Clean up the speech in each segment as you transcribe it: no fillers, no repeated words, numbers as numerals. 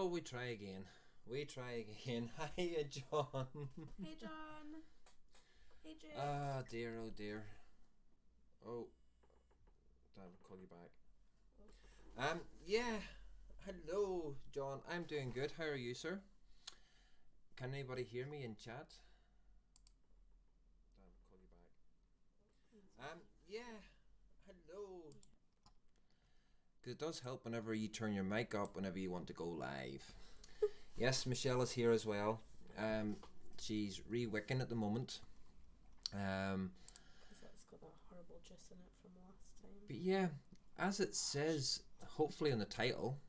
Oh, we try again. Hiya, John. Hey, John. Hey, Jake. Ah, dear, oh dear. Oh, I'll call you back. Yeah. Hello, John. I'm doing good. How are you, sir? Can anybody hear me in chat? I'll call you back. Yeah. Hello. Because it does help whenever you turn your mic up whenever you want to go live. Yes, Michelle is here as well. She's re-wicking at the moment. Because that's got that horrible juice in it from last time. But yeah, as it says, hopefully in the title,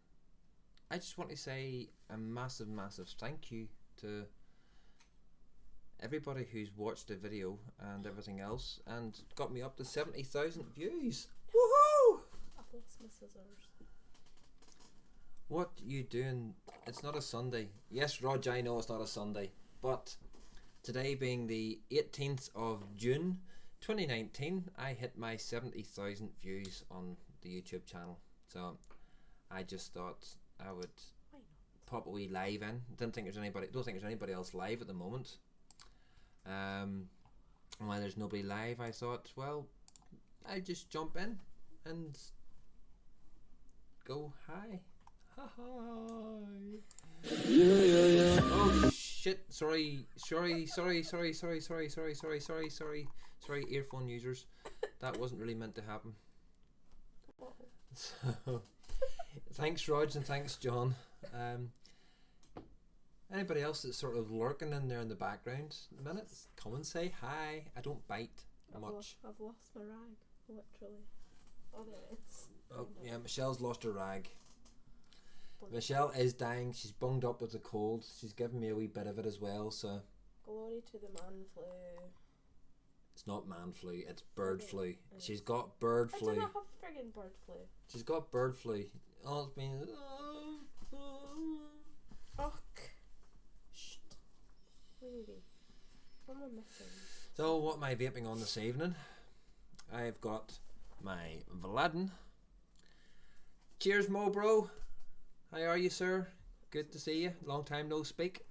I just want to say a massive, massive thank you to everybody who's watched the video and everything else and got me up to 70,000 views. Woohoo! I've lost my scissors. What you doing? It's not a Sunday. Yes, Rog, I know it's not a Sunday, but today being the 18th of June 2019, I hit my 70,000 views on the YouTube channel. So I just thought I would pop a wee live in. Don't think there's anybody else live at the moment. And while there's nobody live, I thought, well, I'll just jump in and go hi. Hi. Oh shit! Sorry, earphone users. That wasn't really meant to happen. So, thanks, Rog, and thanks, John. Anybody else that's sort of lurking in there in the background? A minute, come and say hi. I don't bite much. I've lost my rag, literally. Oh, there it is. Oh yeah, Michelle's lost her rag. Michelle is dying. She's bunged up with the cold. She's given me a wee bit of it as well. So glory to the man flu. It's not man flu. It's bird flu. She's got bird flu. I do not have friggin' bird flu. She's got bird flu. All it's been. Fuck. Shh. Maybe. What am I missing? So what am I vaping on this evening? I've got my Vladen. Cheers, Mo bro. How are you, sir? Good to see you. Long time no speak.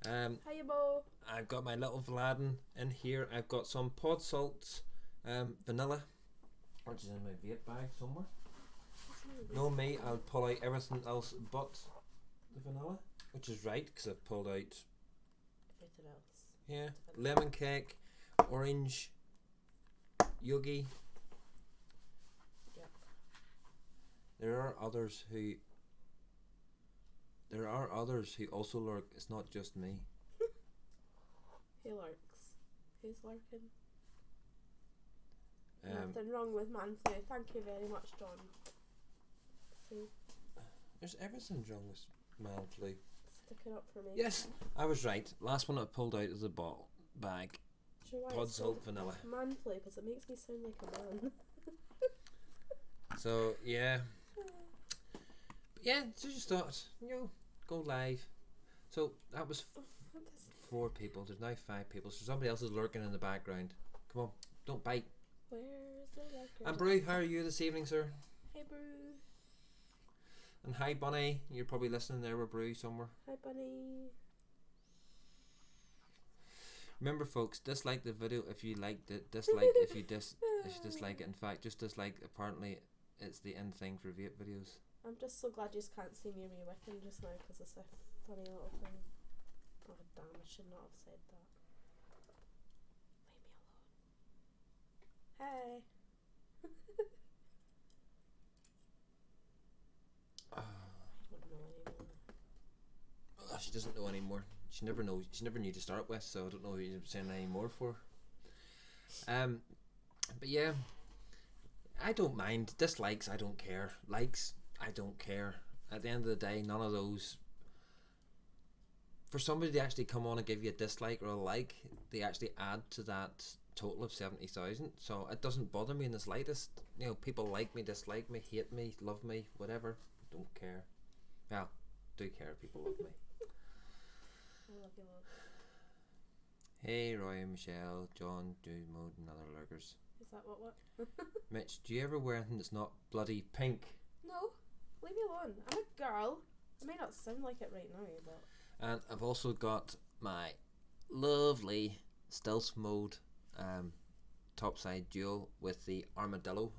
Hiya, Mo. I've got my little Vladen in here. I've got some pod salt vanilla, which is in my vape bag somewhere. No me, I'll pull out everything else but the vanilla, which is right because I've pulled out everything else. Yeah, lemon cake, orange, yogi. Yep. There are others who also lurk. It's not just me. Who lurks? Who's lurking? Nothing wrong with man flu. Thank you very much, John. See? There's everything wrong with man flu. Sticking up for me. Yes, I was right. Last one I pulled out of the bottle bag. Pod salt vanilla. Man flu, because it makes me sound like a man. So yeah. Yeah, so just thought, go live. So that was 4 people. There's now 5 people. So somebody else is lurking in the background. Come on, don't bite. Where's the lurker? And Brew, how are you this evening, sir? Hey, Brew. And hi, Bunny. You're probably listening there with Brew somewhere. Hi, Bunny. Remember, folks, dislike the video if you liked it. Dislike if you dislike it. In fact, just dislike. Apparently, it's the end thing for vape videos. I'm just so glad you can't see me wicking just now because it's a funny little thing. Oh damn, I should not have said that. Leave me alone. Hey. I don't know anymore. She doesn't know anymore. She never knows. She never knew to start with, so I don't know who you're saying any more for. But yeah, I don't mind. Dislikes, I don't care. Likes, I don't care. At the end of the day, none of those. For somebody to actually come on and give you a dislike or a like, they actually add to that total of 70,000. So it doesn't bother me in the slightest. People like me, dislike me, hate me, love me, whatever. Don't care. Well, do care if people love me. I love you, love. Hey, Roy and Michelle, John, Dude Mode, and other lurkers. Is that what? Mitch, do you ever wear anything that's not bloody pink? No, leave me alone. I'm a girl. It may not sound like it right now, but And I've also got my lovely stealth mode topside dual with the armadillo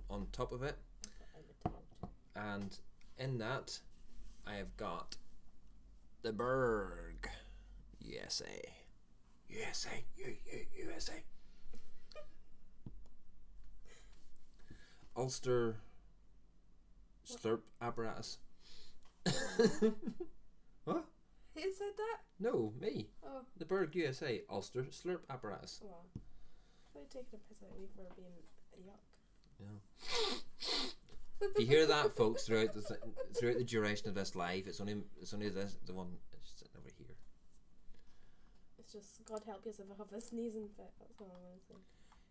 on top of it. And in that, I have got the Berg USA. USA. USA. Ulster slurp apparatus. What? who said that? No, me. Oh, The Berg USA Ulster slurp apparatus. well. I thought you taking a piss out of me for being a yuck. No. If you hear that, folks, throughout the duration of this live, it's only the one that's sitting over here. It's just God help you if I have a sneezing fit. That's all I'm gonna say.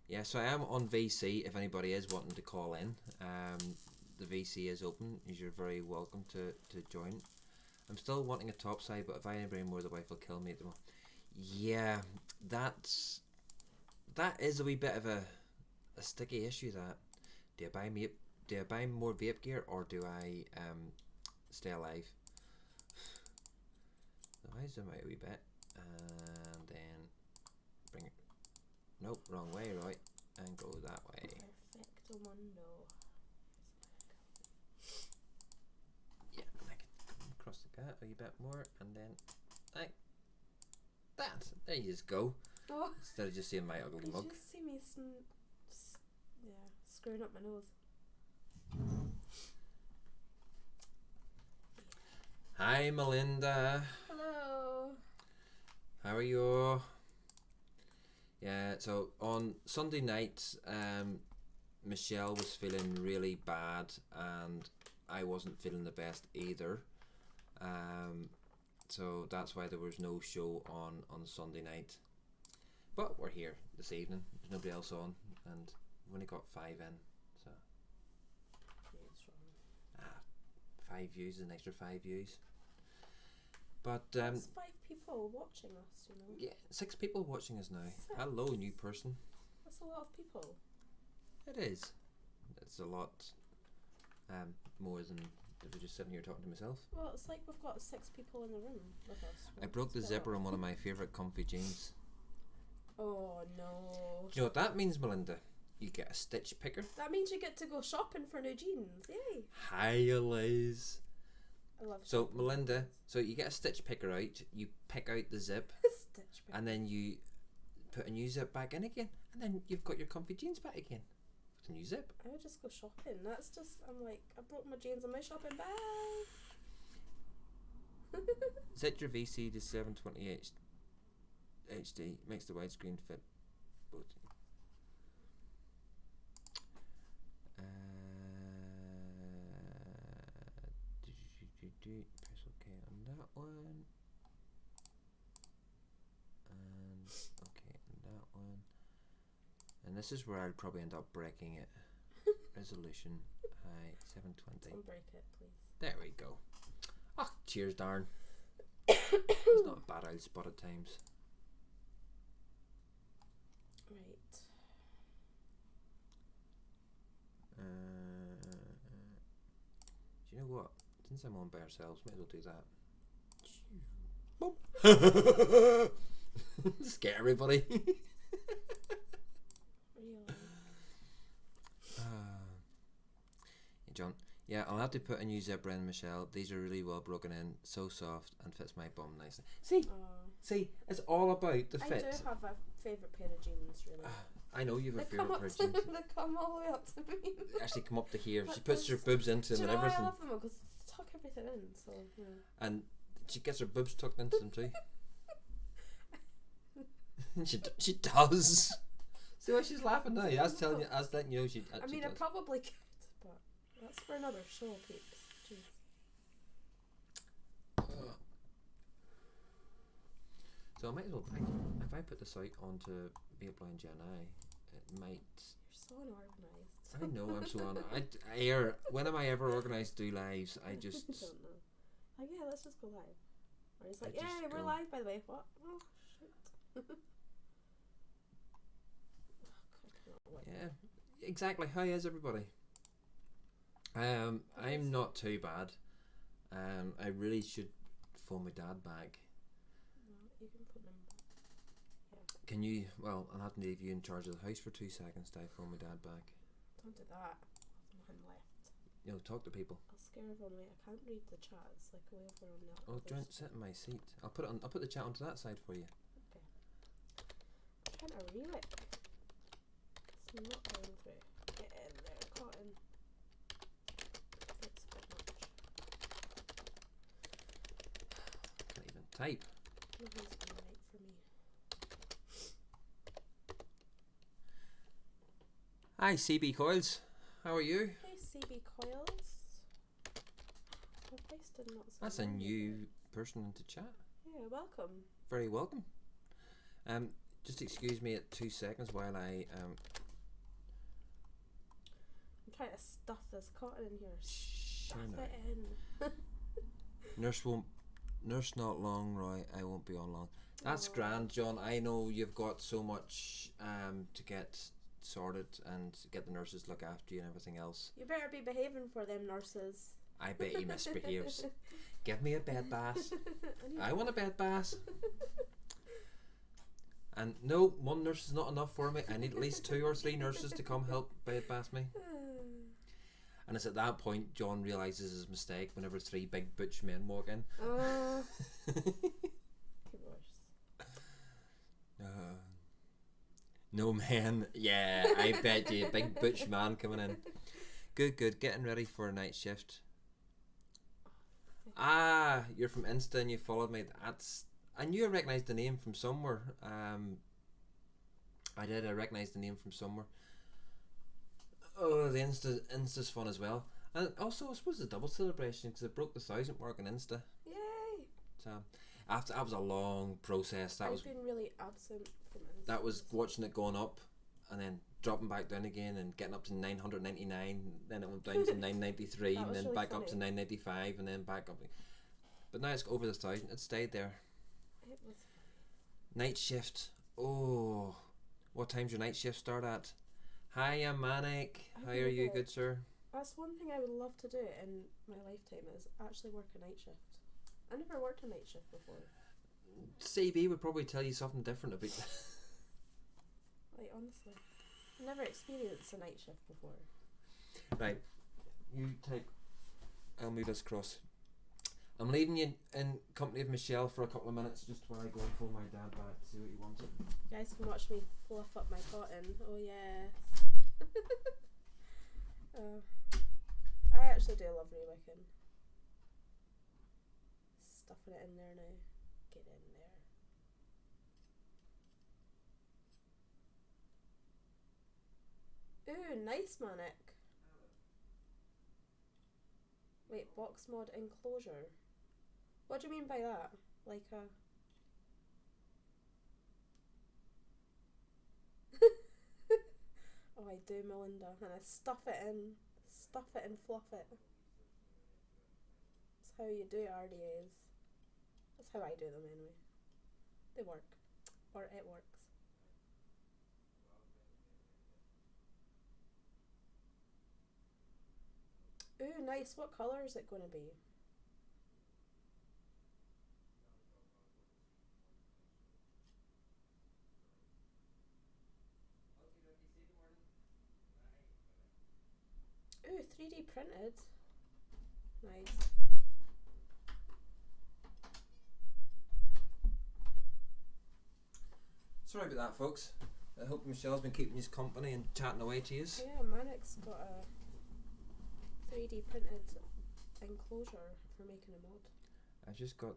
Yeah, so I am on VC. If anybody is wanting to call in, the VC is open. You're very welcome to join. I'm still wanting a topside, but if I anybody more, the wife will kill me at the moment. Yeah, that is a wee bit of a sticky issue. That do I buy more vape gear or do I stay alive? So I zoom out a wee bit and then bring it. Nope, wrong way, right? And go that way. Perfecto mundo. Yeah, and I can come across the gap a wee bit more, and then like that. There you just go. Oh, Instead of just seeing my ugly did mug. you see me screwing up my nose? Hi, Melinda. Hello. How are you? Yeah, so on Sunday night, Michelle was feeling really bad, and I wasn't feeling the best either. So that's why there was no show on Sunday night. But we're here this evening. There's nobody else on, and we've only got 5 in. So Yeah, it's wrong. 5 views is an extra 5 views. But There's 5 people watching us, you know. yeah, 6 people watching us now. 6. Hello, new person. That's a lot of people. It is. It's a lot more than if I'm just sitting here talking to myself. Well, it's like we've got 6 people in the room with us. I broke the zipper on one of my favourite comfy jeans. Oh no. Do you know what that means, Melinda? You get a stitch picker. That means you get to go shopping for new jeans. Yay. Hi, Liz. I love So, shopping. Melinda, so you get a stitch picker out, you pick out the zip, Stitch pick. and then you put a new zip back in again, and then you've got your comfy jeans back again. With a new zip. I would just go shopping. That's just, I'm like, I broke my jeans on my shopping bag. Set your VC to 720 HD. Makes the widescreen fit both. Press OK on that one. And OK on that one. And this is where I'll probably end up breaking it. Resolution high 720. Don't break it, please. There we go. Ah, cheers, darn. It's not a bad old spot at times. Right. Do you know what? Since I'm on by ourselves, might as well do that. Boom! Scare everybody. Really? Hey, John. Yeah, I'll have to put a new zipper in, Michelle. These are really well broken in, so soft, and fits my bum nicely. See, it's all about the I fit. do have a favourite pair of jeans, really. I know you have a They favourite come up pair of to jeans. they come all the way up to me. They actually come up to here. She But puts her there's- boobs into Do them you and know why everything. I love them? Because they tuck everything in, so, you know. And she gets her boobs tucked into them too. she does. See why she's laughing now? I was telling you, I was letting you know she. I mean, I probably could, but that's for another show, peeps. Jeez. So I might as well. If I put this out onto Vapeline Gen I, it might. You're so unorganised. I know I'm so on. When am I ever organised to do lives? I just. I don't know. Like, yeah, let's just go live. Or it's like, I just yeah, we're go. live, by the way. What? Oh, shit. Yeah, exactly. How is everybody? I'm not too bad. I really should phone my dad back. No, you can put them back. Yeah. Can you? Well, I'll have to leave you in charge of the house for 2 seconds till I phone my dad back. Don't do that. I've nothing left. You know, talk to people. I'll scare everyone away. I can't read the chat. It's like way over on that. Oh, don't sit in my seat. I'll put the chat onto that side for you. Okay. I'm trying to reel it. It's not going through. Get in there, cotton. It's a bit much. Can't even type. Nothing's been right for me. Hi, CB Coils. How are you? Hey, CB Coils. My voice did not sound That's a right, new did person into chat. it? Yeah, welcome. Very welcome. Just excuse me at 2 seconds while I I'm trying to stuff this cotton in here. Sure Stuff now. it in. Nurse not long, Roy. I won't be on long. That's Aw. grand, John. I know you've got so much to get sorted and get the nurses to look after you and everything else. You better be behaving for them nurses. I bet he misbehaves. Give me a bed bath. need I want a bed bath. And no, one nurse is not enough for me. I need at least 2 or 3 nurses to come help bed bath me. And it's at that point John realises his mistake whenever 3 big butch men walk in. No man. Yeah, I bet you. Big butch man coming in. Good. Getting ready for a night shift. Ah, you're from Insta and you followed me. I knew I recognised the name from somewhere. I recognised the name from somewhere. Oh, the Insta's fun as well. And also, I suppose it's a double celebration because it broke the 1,000 mark on Insta. Yay! So, after that was a long process. I've been really absent from Insta. That was watching it going up and then dropping back down again and getting up to 999. Then it went down to 993 and then really back funny. up to 995 and then back up. But now it's over the 1,000. It stayed there. It was Night shift. Oh, what time's your night shift start at? Hi, I'm Manic. How are you, good sir? That's one thing I would love to do in my lifetime is actually work a night shift. I never worked a night shift before. CB would probably tell you something different about that. Like, honestly. I never experienced a night shift before. Right, you type. I'll move this across. I'm leaving you in company of Michelle for a couple of minutes just while I go and phone my dad back to see what he wanted. You guys can watch me fluff up my cotton. Oh yes. I actually do love rewicking. Stuffing it in there now. Get in there. Ooh, nice, Manic. Wait, box mod enclosure. What do you mean by that? Like a... Oh, I do, Melinda. And I stuff it and fluff it. That's how you do RDAs. That's how I do them anyway. They work. Or it works. Ooh, nice. What colour is it going to be? Ooh, 3D printed. Nice. Sorry about that, folks. I hope Michelle's been keeping you company and chatting away to you. Yeah, Manic's got a 3D printed enclosure for making a mod. I've just got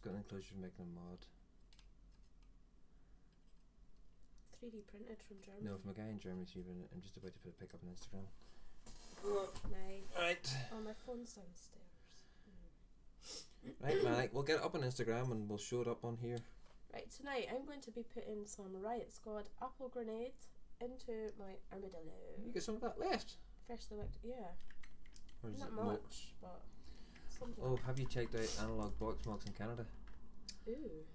an enclosure for making a mod. 3D printed from Germany. No, from a guy in Germany. I'm just about to put a pic up on Instagram. Nice. Right. Oh, my phone's downstairs. Right, Manic. We'll get it up on Instagram and we'll show it up on here. Right, tonight I'm going to be putting some Riot Squad apple grenade into my armadillo. You got some of that left? Freshly whipped, yeah. Or is Not it much, but something. Oh, have you checked out Analog Box Mox in Canada? Ooh.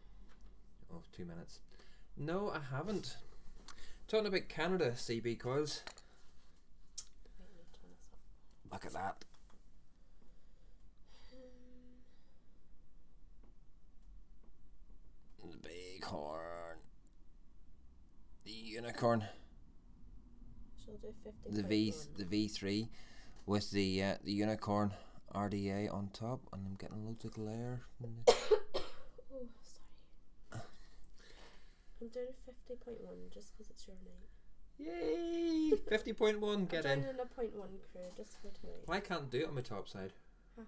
Oh, 2 minutes. No, I haven't. Talking about Canada, CB Coils. Let me turn this up. Look at that. big horn. The unicorn. She'll do 50. The V3 with the unicorn RDA on top, and I'm getting loads of glare. Oh, sorry. I'm doing 50.1 just because it's your night. Yay! 50.1, get in. I'm joining a 0.1 crew just for tonight. Well, I can't do it on my top side. Haha.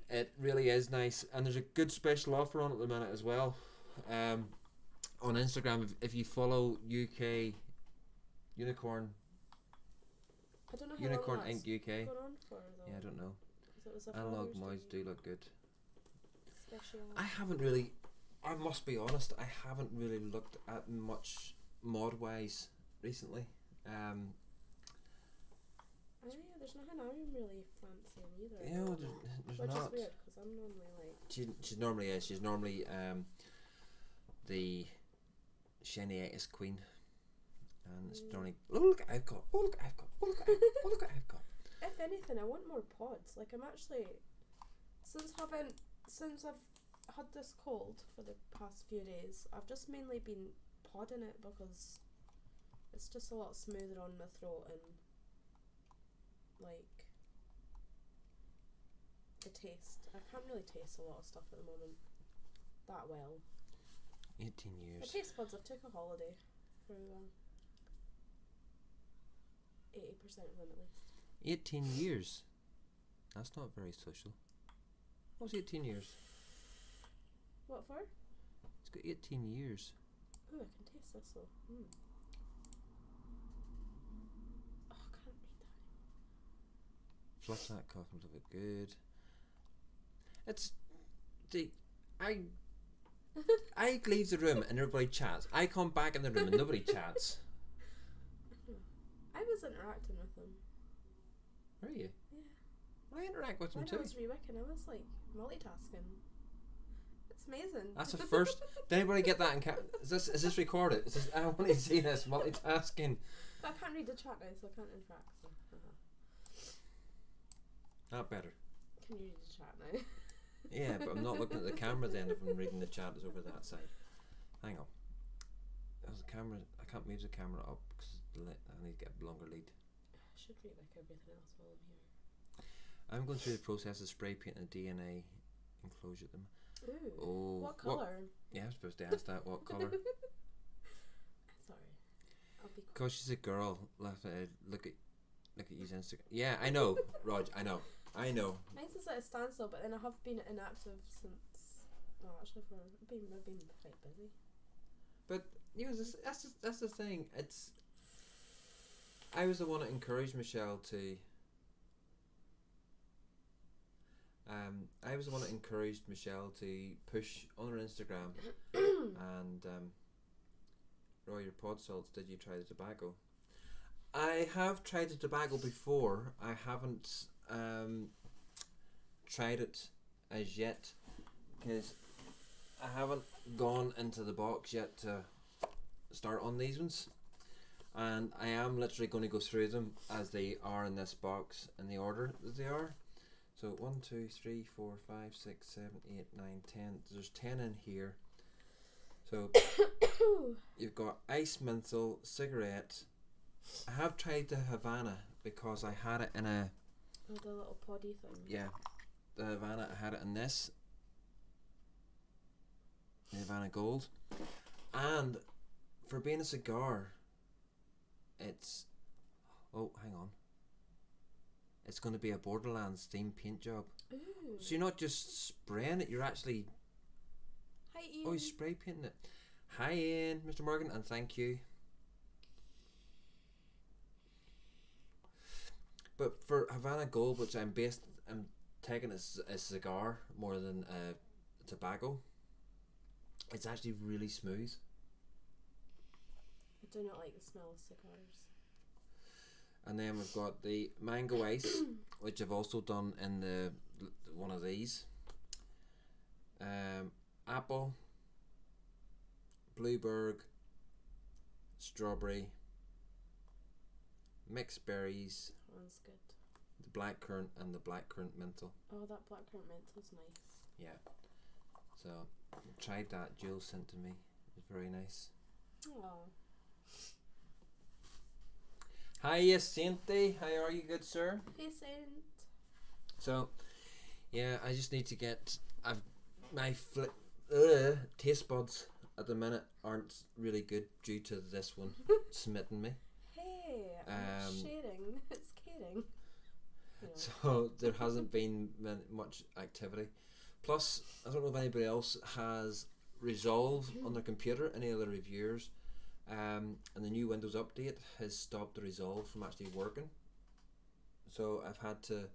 It really is nice, and there's a good special offer on it at the minute as well. On Instagram, if you follow UK Unicorn I don't know how Unicorn long Inc. that's UK. going on for though. Yeah, I don't know. 'Cause it was a Analog Father's mods Day do look good. special. I haven't really. I must be honest. I haven't really looked at much mod wise recently. There's nothing I'm really fancying either. You know, there's which not. is weird because I'm normally like. She's normally the Sheniatus queen, and it's normally look what I've got. Oh look what I've got. Oh look what I've got. If anything, I want more pods. Like I'm actually since I've had this cold for the past few days, I've just mainly been podding it because it's just a lot smoother on my throat and like the taste. I can't really taste a lot of stuff at the moment that well. 18 My years. taste buds, I've took a holiday for 80% of them at least. 18 years. That's not very social. What's 18 years? What for? It's got 18 years. Ooh, I can taste this though. Oh, I can't read that. Fluff that cough a little bit good. It's the I leave the room and everybody chats. I come back in the room and nobody chats. I was interacting with them. Were you? Yeah. I interact with them When too. I was rewicking, I was like multitasking. It's amazing. That's a first. Did anybody get that? Is this recorded? I want to see this multitasking. But I can't read the chat now, so I can't interact. So. Not better. Can you read the chat now? Yeah, but I'm not looking at the camera then if I'm reading the chat that's over that side. Hang on. There's a camera. I can't move the camera up because I need to get a longer lead. I should rewick everything else while I'm here. I'm going through the process of spray painting a DNA enclosure at them. Ooh. Oh, What colour? Yeah, I'm supposed to ask that. What colour? Sorry. I'll be quiet. Because she's a girl. Look at you's Instagram. Yeah, I know, Rog. I know. Mine's is at a standstill, but then I have been inactive since. No, actually, I've been quite busy. But you know, that's the thing. I was the one that encouraged Michelle to. I was the one that encouraged Michelle to push on her Instagram and Roy, your pod salts. Did you try the tobacco? I have tried the tobacco before. I haven't tried it as yet because I haven't gone into the box yet to start on these ones, and I am literally going to go through them as they are in this box in the order that they are. So 1, 2, 3, 4, 5, 6, 7, 8, 9, 10. There's 10 in here. So you've got ice menthol, cigarette. I have tried the Havana because I had it in a. Oh, the little poddy thing. Yeah, the Havana. I had it in this. The Havana Gold, and for being a cigar, it's. Oh, hang on. It's going to be a Borderlands themed paint job. Ooh. So you're not just spraying it; you're actually. Hi, Ian. Oh, you're spray painting it. Hi, Ian, Mr. Morgan, and thank you. But for Havana Gold, which I'm taking as a cigar more than a tobacco, it's actually really smooth. I do not like the smell of cigars. And then we've got the mango ice, which I've also done in the one of these. Apple, blueberg, strawberry, mixed berries. That one's good. The blackcurrant and the blackcurrant menthol. Oh, that blackcurrant menthol's nice. Yeah. So tried that. Jules sent to me. It was very nice. Aww. Hi, Sainty. How are you, good sir? Hey, Saint. So, yeah, I just need to get. My taste buds at the minute aren't really good due to this one smitten me. Hey, I'm sharing. It's caring. So there hasn't been much activity. Plus, I don't know if anybody else has Resolve on their computer, any other reviewers, and the new Windows update has stopped the Resolve from actually working. So I've had to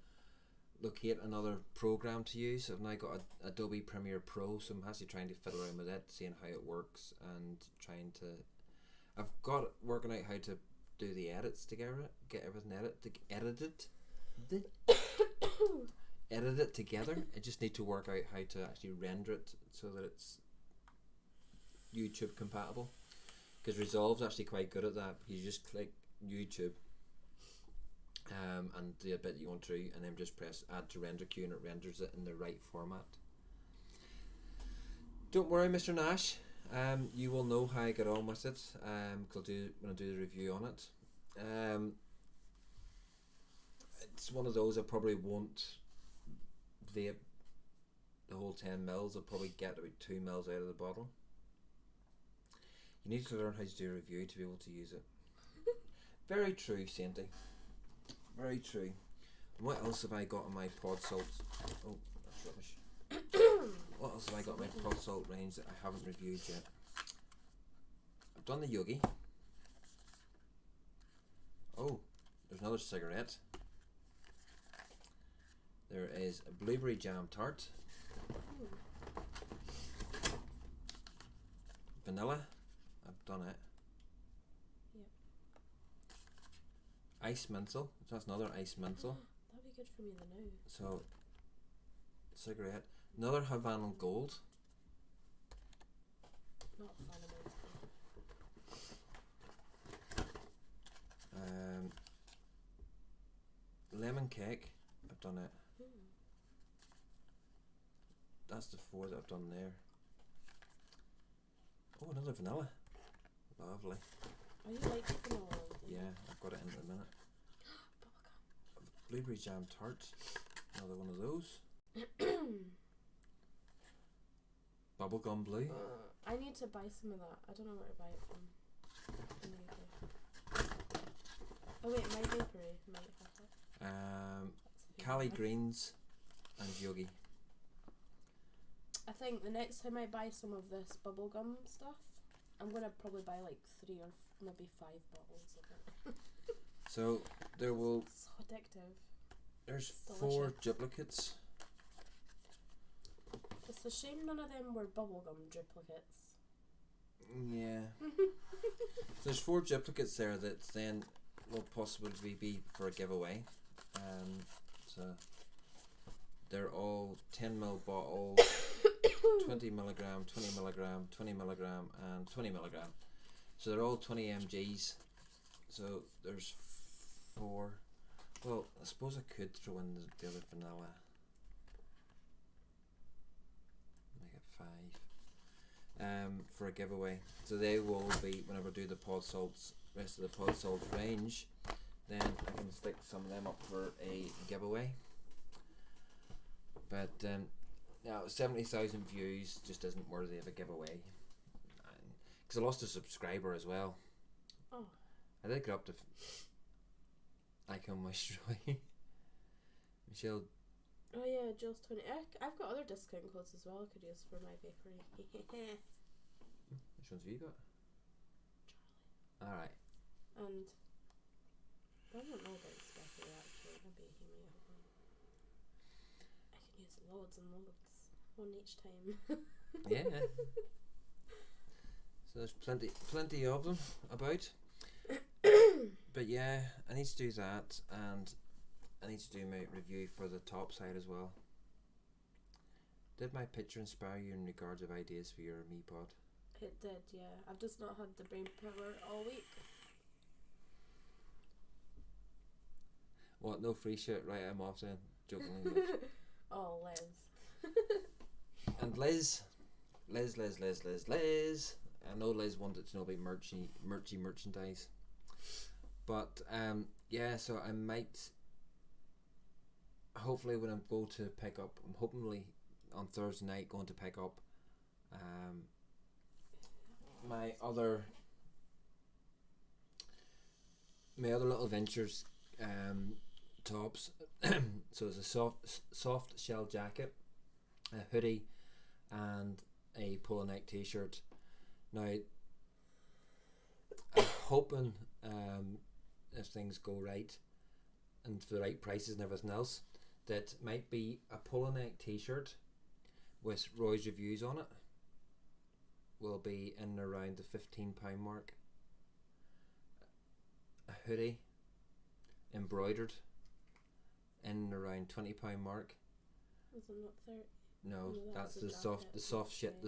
locate another program to use. I've now got Adobe Premiere Pro, so I'm actually trying to fiddle around with it, seeing how it works, and trying to. I've got working out how to do the edits together, get everything edited. Edit it together. I just need to work out how to actually render it so that it's YouTube compatible, because Resolve's actually quite good at that. You just click YouTube and the bit you want to, and then just press add to render queue and it renders it in the right format. Don't worry, Mr. Nash, you will know how I get on with it, because when I do the review on it. It's one of those I probably won't vape the whole 10 mils. I'll probably get about 2 mils out of the bottle. You need to learn how to do a review to be able to use it. Very true, Sainty. Very true. And what else have I got on my pod salts? Oh, that's rubbish. What else have I got on my pod salt range that I haven't reviewed yet? I've done the Yogi. Oh, there's another cigarette. There is a blueberry jam tart. Vanilla. I've done it. Yep. Ice menthol. So that's another ice menthol. That'd be good for me in the now. So, cigarette. Another Havana Gold. Not a fan of lemon cake. I've done it. it. That's the 4 that I've done there. Oh, another vanilla. Lovely. Oh, you like the vanilla one? Yeah, I've got it in a minute. Blueberry jam tart. Another one of those. Bubblegum blue. I need to buy some of that. I don't know where to buy it from. In the UK. Oh wait, my bakery might have it. Cali Greens and Yogi. I think the next time I buy some of this bubblegum stuff, I'm gonna probably buy like 3 or maybe 5 bottles of it. So there will. It's so addictive. There's Delicious. 4 duplicates. It's a shame none of them were bubblegum duplicates. Yeah. There's 4 duplicates there that then will possibly be for a giveaway. So they're all 10ml bottles, 20 milligram, 20 milligram, 20 milligram, and 20 milligram. So they're all 20 mgs. So there's 4. Well, I suppose I could throw in the other vanilla. Make it 5. For a giveaway. So they will be, whenever I do the pod salts, rest of the pod salts range, then I can stick some of them up for a giveaway. But now 70,000 views just isn't worthy of a giveaway, because I lost a subscriber as well. Oh. I did get up to Icon Moisturize. Michelle. Oh yeah, Jules 20. I've got other discount codes as well I could use for my bakery. Which ones have you got? Charlie. Alright. And I don't know about Specky actually. Maybe he may have one. I can use loads and loads. One each time. Yeah. So there's plenty of them about. But yeah, I need to do that, and I need to do my review for the top side as well. Did my picture inspire you in regards of ideas for your Me Pod? It did, yeah. I've just not had the brain power all week. What, no free shit? Right, I'm off then. Jokingly. Oh, Liz. And Liz. I know Liz wanted to know about merchy merchandise. But yeah, so I might hopefully when I go to pick up, I'm hopefully on Thursday night going to pick up my other little ventures tops. So it's a soft shell jacket, a hoodie, and a polo neck t-shirt. Now I'm hoping if things go right and for the right prices and everything else, that might be a polo neck t-shirt with Roy's reviews on it will be in around the £15 mark. A hoodie embroidered in around £20 mark. Is it not 30? No, that's the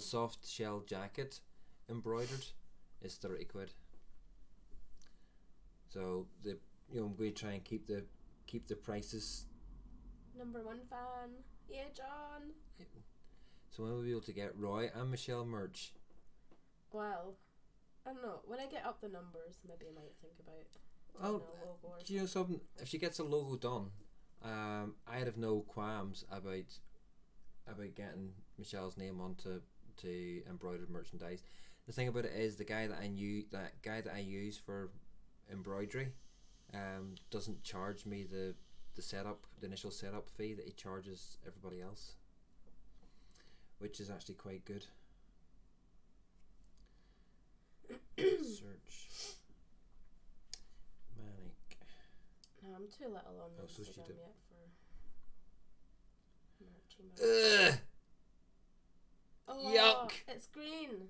soft shell jacket embroidered is 30 quid. So I'm going to try and keep the prices. Number one fan, yeah, John. So when we'll be able to get Roy and Michelle merch. Well, I don't know. When I get up the numbers, maybe I might think about Oh, a logo or do you know something? If she gets a logo done, I'd have no qualms about getting Michelle's name onto embroidered merchandise. The thing about it is the guy that I use for embroidery doesn't charge me the initial setup fee that he charges everybody else, which is actually quite good. Search Manic. No, I'm too little on Oh, so she Instagram did. yet for merchy. Ugh. Oh, Yuck. it's green.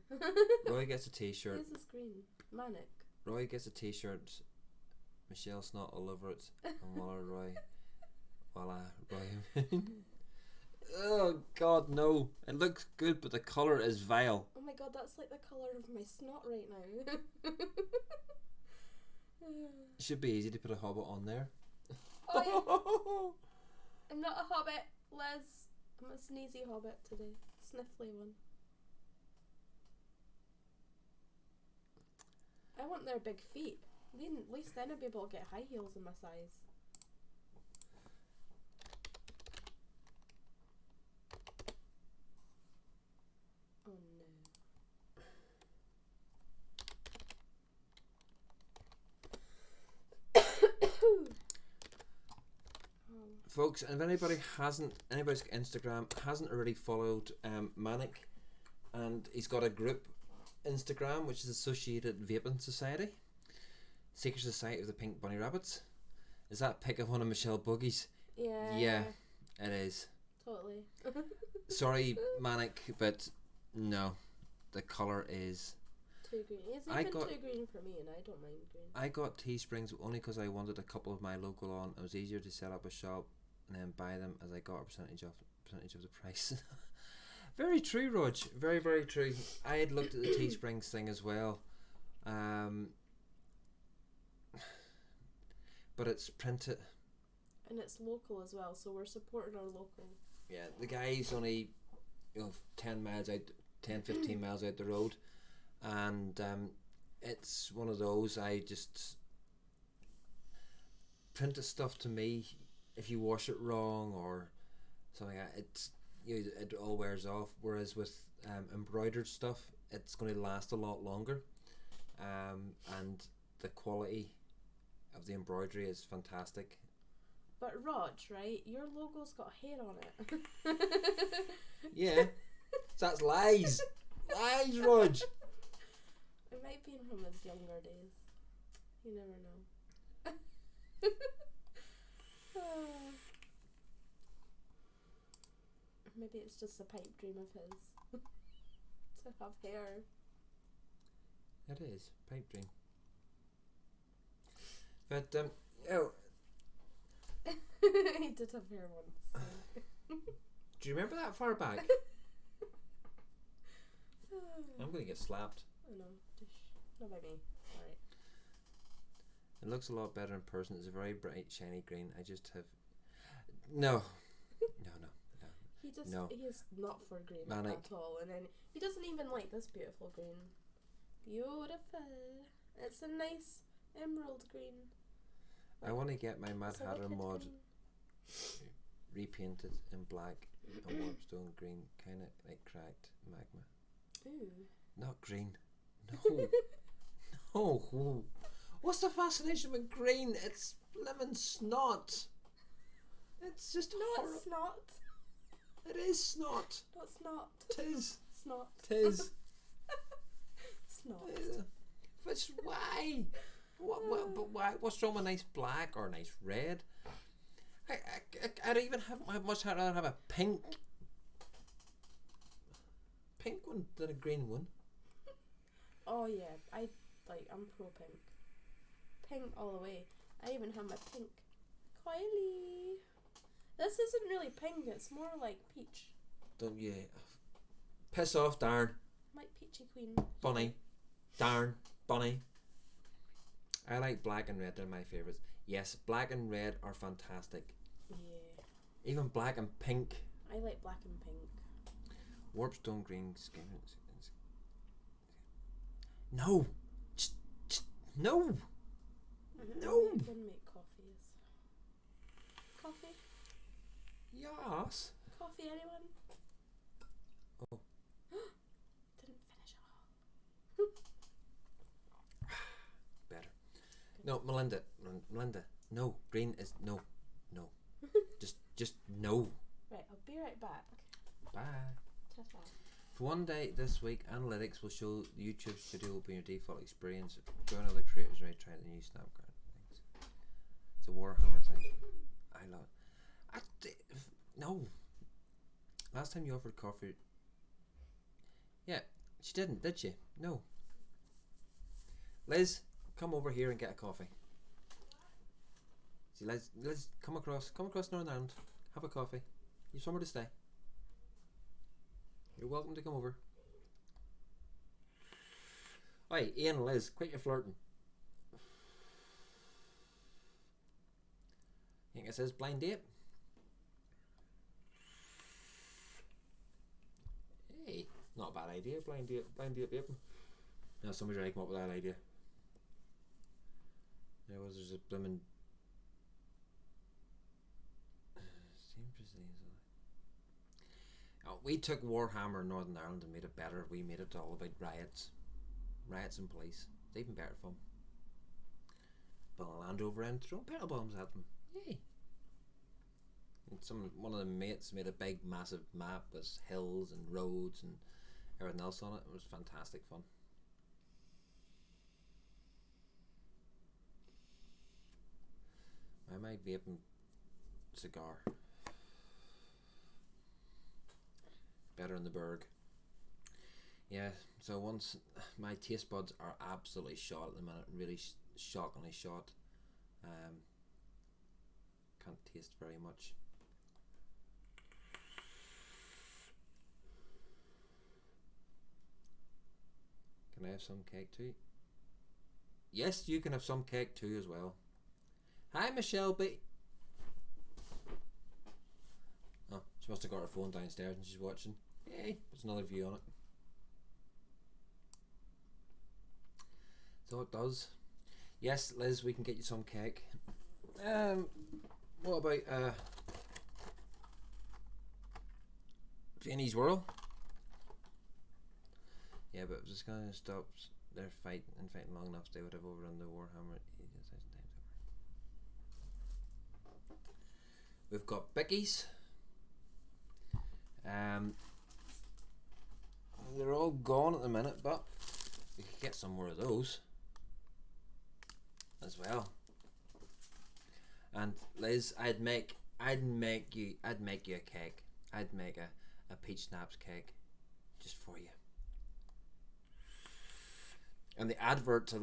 Roy gets a t-shirt. This is green. Manic. Roy gets a t-shirt. Michelle snot all over it, and Roy. Oh God, no! It looks good, but the colour is vile. Oh my God, that's like the colour of my snot right now. It should be easy to put a hobbit on there. Oh, yeah. I'm not a hobbit, Liz. I'm a sneezy hobbit today. Sniffly one. I want their big feet. At least then I'd be able to get high heels in my size. Oh no. Folks, and if anybody's Instagram hasn't already followed Manic, and he's got a group Instagram which is Associated Vaping Society, Secret Society of the Pink Bunny Rabbits. Is that a pic of one of Michelle Boogie's? Yeah. Yeah, it is. Totally. Sorry, Manic, but no, the colour is too green. It's even too green for me, and I don't mind green. I got Teesprings only because I wanted a couple of my local on. It was easier to set up a shop and then buy them as I got a percentage of the price. Very true, Rog. Very, very true. I had looked at the Teesprings thing as well. But it's printed. And it's local as well, so we're supporting our local. Yeah, the guy's only 10 miles out, 10, 15 miles out the road. And it's one of those, I just printed stuff to me. If you wash it wrong or something like that, it all wears off. Whereas with embroidered stuff, it's going to last a lot longer, and the quality of the embroidery is fantastic. But Rog, right? Your logo's got hair on it. Yeah, that's lies. Lies, Rog. It might be from his younger days. You never know. Maybe it's just a pipe dream of his to have hair. It is pipe dream. But oh, he did have hair once. So. do you remember that far back? I'm gonna get slapped. I know. Not by me. Sorry. It looks a lot better in person. It's a very bright, shiny green. I just have no. No. He is not for green Manic. at all, and then he doesn't even like this beautiful green. Beautiful. It's a nice emerald green. I want to get my Mad It's a Hatter wicked mod green. repainted in black and warpstone green, kind of like cracked magma. Ooh. Not green. No. No. What's the fascination with green? It's lemon snot. It's just No, horrible. it's not. It is snot. No, it's not. Tis. Snot. Tis. Snot. But why? But why? What's wrong with nice black or nice red? I'd even have much rather have a pink one than a green one. Oh yeah, I'm pro pink. Pink all the way. I even have my pink coily. This isn't really pink, it's more like peach. Don't you piss off, darn My peachy queen. bunny, darn bunny. I like black and red. They're my favourites. Yes, black and red are fantastic. Yeah. Even black and pink. I like black and pink. Warpstone green skin. No. Just no. No. I'm gonna make coffees. Coffee? Yes. Coffee, anyone? Oh. Didn't finish it all. Better. No, Melinda. No. Green is no. Just no. Right, I'll be right back. Bye. Ta-ta. For one day this week, analytics will show the YouTube studio will be your default experience. Join other creators and try the new Snapchat things. It's a Warhammer thing. I love it. No. Last time you offered coffee. Yeah, she didn't, did she? No. Liz, come over here and get a coffee. See, Liz, come across Northern Ireland. Have a coffee. You've somewhere to stay. You're welcome to come over. Oi, Ian and Liz, quit your flirting. Think it says blind date? Hey, not a bad idea, blind date vaping. No, somebody's already come up with that idea. There's a blooming we took Warhammer in Northern Ireland and made it better. We made it all about riots and police. It's even better fun. Put a Land Rover and throwing petrol bombs at them. Yay! And one of the mates made a big, massive map with hills and roads and everything else on it. It was fantastic fun. I might vaping cigar. Better in the Berg. Yeah, so once my taste buds are absolutely shot at the minute, really shockingly shot. Can't taste very much. Can I have some cake too? Yes, you can have some cake too as well. Hi, Michelle B. Oh, she must have got her phone downstairs and she's watching. Yay, there's another view on it. So it does. Yes, Liz, we can get you some cake. What about Vinnie's Whirl? Yeah, but if it's gonna stop their fighting long enough, they would have overrun the Warhammer 80,000 times over. We've got Bickies. They're all gone at the minute, but we could get some more of those as well. And Liz, I'd make you a cake. I'd make a peach schnapps cake just for you. And the advert to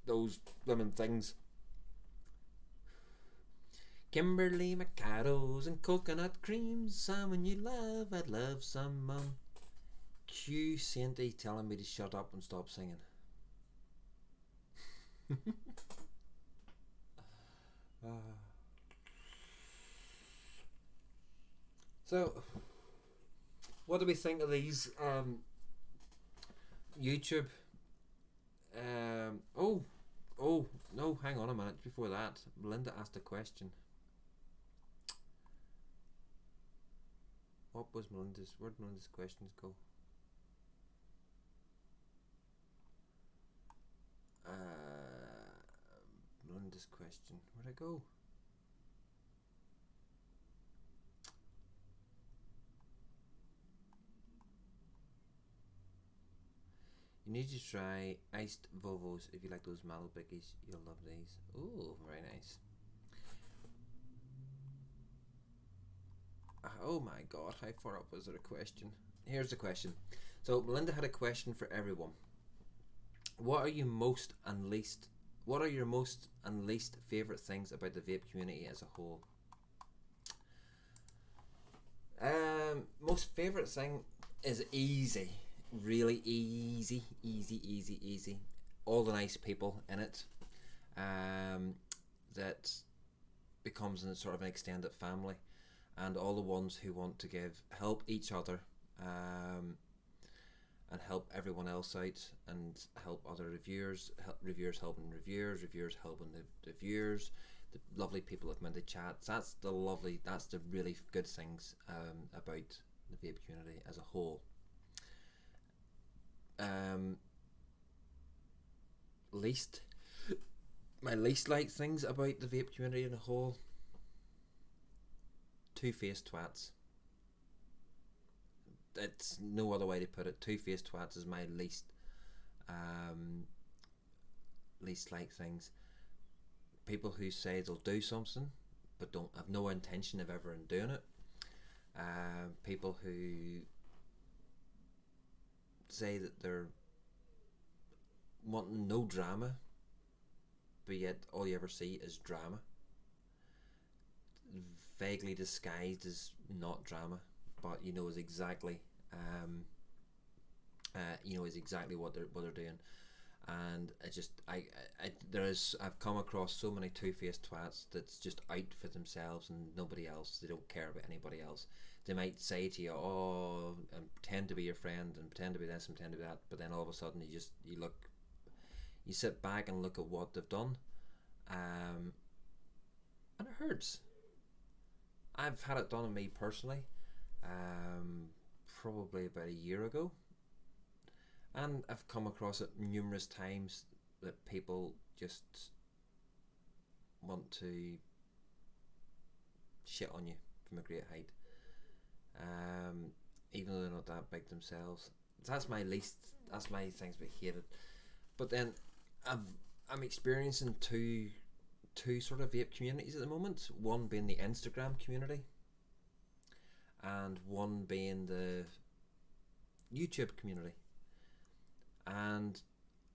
those blooming things. Kimberly Mikados and coconut creams, someone you love, I'd love some Q Sainty telling me to shut up and stop singing. So What do we think of these YouTube? Oh no! Hang on a minute. Before that, Melinda asked a question. What was Melinda's? Where'd Melinda's questions go? Melinda's question. Where'd I go? You need to try iced Volvos if you like those mallow bickies. You'll love these. Ooh, very nice. Oh my god, how far up was there a question? Here's the question. So Melinda had a question for everyone. What are your most and least favourite things about the vape community as a whole? Most favourite thing is easy. Really easy. All the nice people in it. That becomes a sort of an extended family. And all the ones who want to help each other, and help everyone else out, and help other reviewers, reviewers helping reviewers helping the viewers, the lovely people that come into chats. That's the really good things about the vape community as a whole. My least like things about the vape community as a whole. Two-faced twats. It's no other way to put it. Two-faced twats is my least like things. People who say they'll do something but don't have no intention of ever doing it. People who say that they're wanting no drama, but yet all you ever see is drama. Vaguely disguised as not drama, but is exactly what they're doing. And I've come across so many two-faced twats that's just out for themselves and nobody else. They don't care about anybody else. They might say to you, "Oh, and pretend to be your friend and pretend to be this and pretend to be that," but then all of a sudden you sit back and look at what they've done, and it hurts. I've had it done on me personally, probably about a year ago, and I've come across it numerous times that people just want to shit on you from a great height, even though they're not that big themselves. That's my things but hated. But then I'm experiencing two sort of vape communities at the moment. One being the Instagram community, and one being the YouTube community. And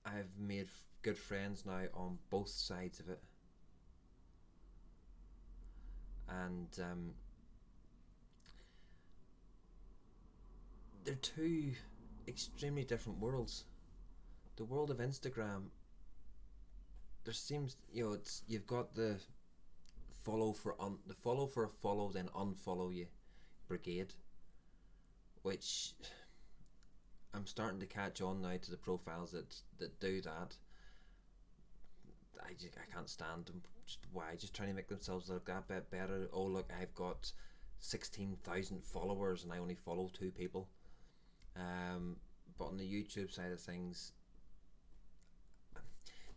I've made good friends now on both sides of it. And they're two extremely different worlds. The world of Instagram, there seems, you've got the follow for a follow then unfollow you brigade, which I'm starting to catch on now to the profiles that do that. I can't stand them. Just trying to make themselves look that bit better. Oh look, I've got 16,000 followers and I only follow 2 people. But on the YouTube side of things,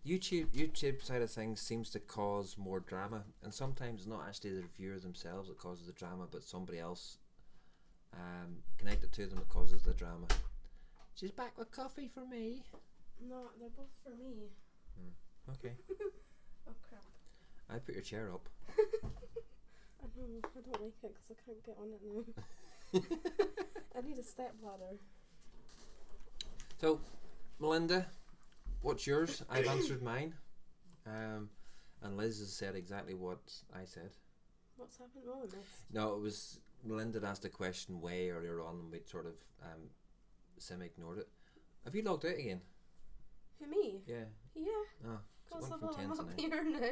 YouTube side of things seems to cause more drama, and sometimes not actually the reviewer themselves that causes the drama, but somebody else connected to them that causes the drama. She's back with coffee for me. No, they're both for me. Okay. Oh crap. I put your chair up. I know, I don't like it because I can't get on it now. I need a step ladder. So, Melinda, what's yours? I've answered mine. And Liz has said exactly what I said. What's happened? Oh, I missed. No, it was Melinda had asked a question way earlier on and we'd sort of semi-ignored it. Have you logged out again? Who, me? Yeah. Yeah. Oh, because so I'm up here now.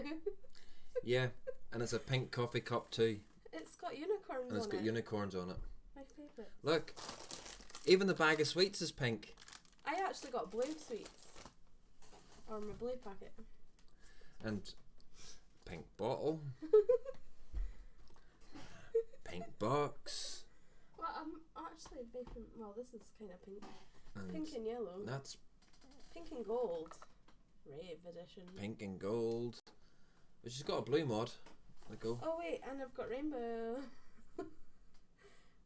Yeah, and it's a pink coffee cup too. It's got unicorns on it. And it's got unicorns on it. My favourite. Look, Even the bag of sweets is pink. I actually got blue sweets. Or my blue packet. And pink bottle. Pink box. Well, I'm actually vaping. Well, this is kind of pink. And Pink and yellow. that's Pink and gold. Rave edition. pink and gold. But she's got a blue mod. There we go. Oh wait, and I've got rainbow.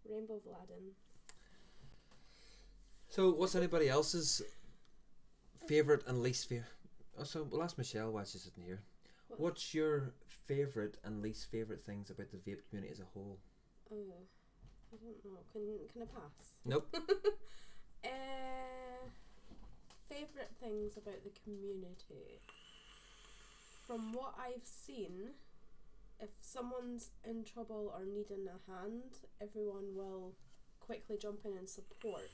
Rainbow Vladin. So, what's anybody else's favourite and least favourite? Oh, so we'll ask Michelle while she's sitting here. What's your favourite and least favourite things about the vape community as a whole? Oh, I don't know. Can I pass? Nope. Favourite things about the community. From what I've seen, if someone's in trouble or needing a hand, everyone will quickly jump in and support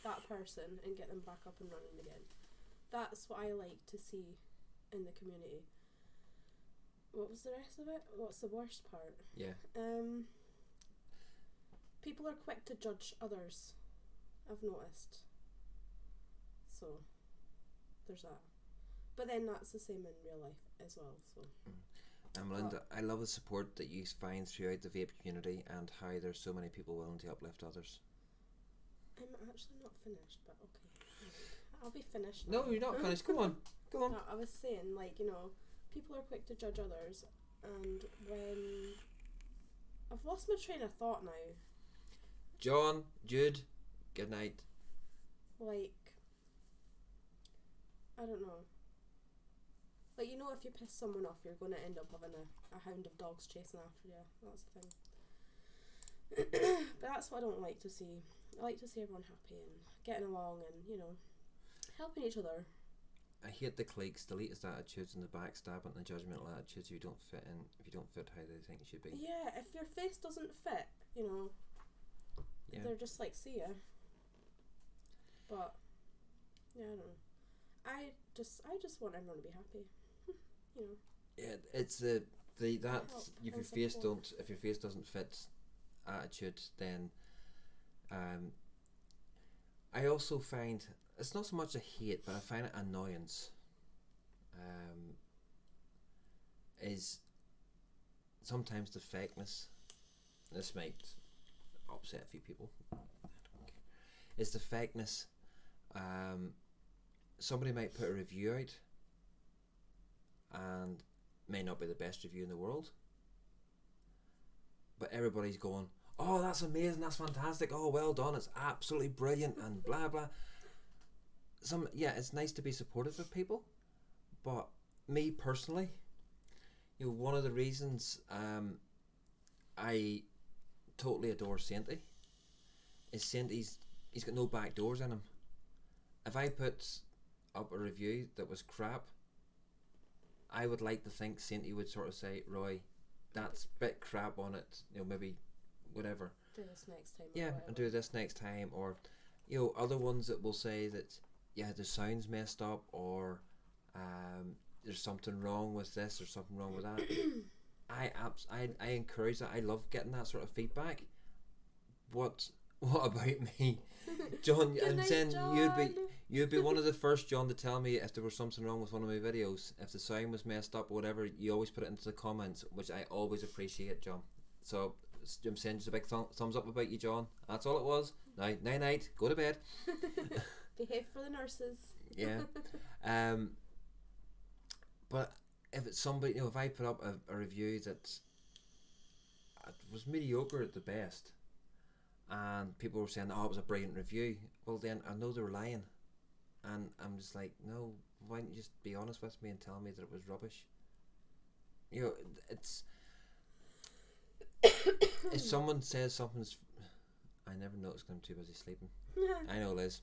that person and get them back up and running again. That's what I like to see in the community. What was the rest of it? What's the worst part? Yeah. People are quick to judge others, I've noticed. So, there's that. But then that's the same in real life as well, so. Melinda, I love the support that you find throughout the vape community and how there's so many people willing to uplift others. I'm actually not finished, but okay. I'll be finished No, now. you're not finished. Go on. Go on. No, I was saying, like, you know, people are quick to judge others, and when... I've lost my train of thought now. John, Jude, good night. Like, I don't know. Like, you know, if you piss someone off, you're going to end up having a hound of dogs chasing after you. That's the thing. But that's what I don't like to see. I like to see everyone happy and getting along and, you know, helping each other. I hate the cliques, the elitist attitudes and the backstabbing and the judgmental attitudes if you don't fit in, if you don't fit how they think you should be. Yeah, if your face doesn't fit, you know, Yeah. they're just like, see ya. But, yeah, I don't know. I just want everyone to be happy. You know. Yeah, it's the that Help if your and face support. if your face doesn't fit attitude, then I also find it's not so much a hate, but I find it annoyance. Is sometimes the fakeness. This might upset a few people. I don't care. Is the fakeness. Somebody might put a review out and may not be the best review in the world, but everybody's going, oh, that's amazing, that's fantastic, oh, well done, it's absolutely brilliant, and blah blah. It's nice to be supportive of people, but me personally, you know, one of the reasons I totally adore Sainty is Sainty's he's got no back doors in him. If I put up a review that was crap, I would like to think Sainty would sort of say, Roy, that's a bit crap on it, you know, maybe whatever. Do this next time. Yeah, and do this next time. Or, you know, other ones that will say that, yeah, the sound's messed up, or there's something wrong with this or something wrong with that. I encourage that. I love getting that sort of feedback. What about me? John, I'm saying you'd be one of the first, John, to tell me if there was something wrong with one of my videos. If the sound was messed up or whatever, you always put it into the comments, which I always appreciate, John. So I'm saying just a big thumbs up about you, John. That's all it was. Now, night, go to bed. Behave for the nurses. Yeah. But if it's somebody, you know, if I put up a review that was mediocre at the best, and people were saying, oh, it was a brilliant review, well then I know they were lying, and I'm just like, no, why don't you just be honest with me and tell me that it was rubbish? You know, it's if someone says something's, I never noticed because I'm too busy sleeping. I know, Liz.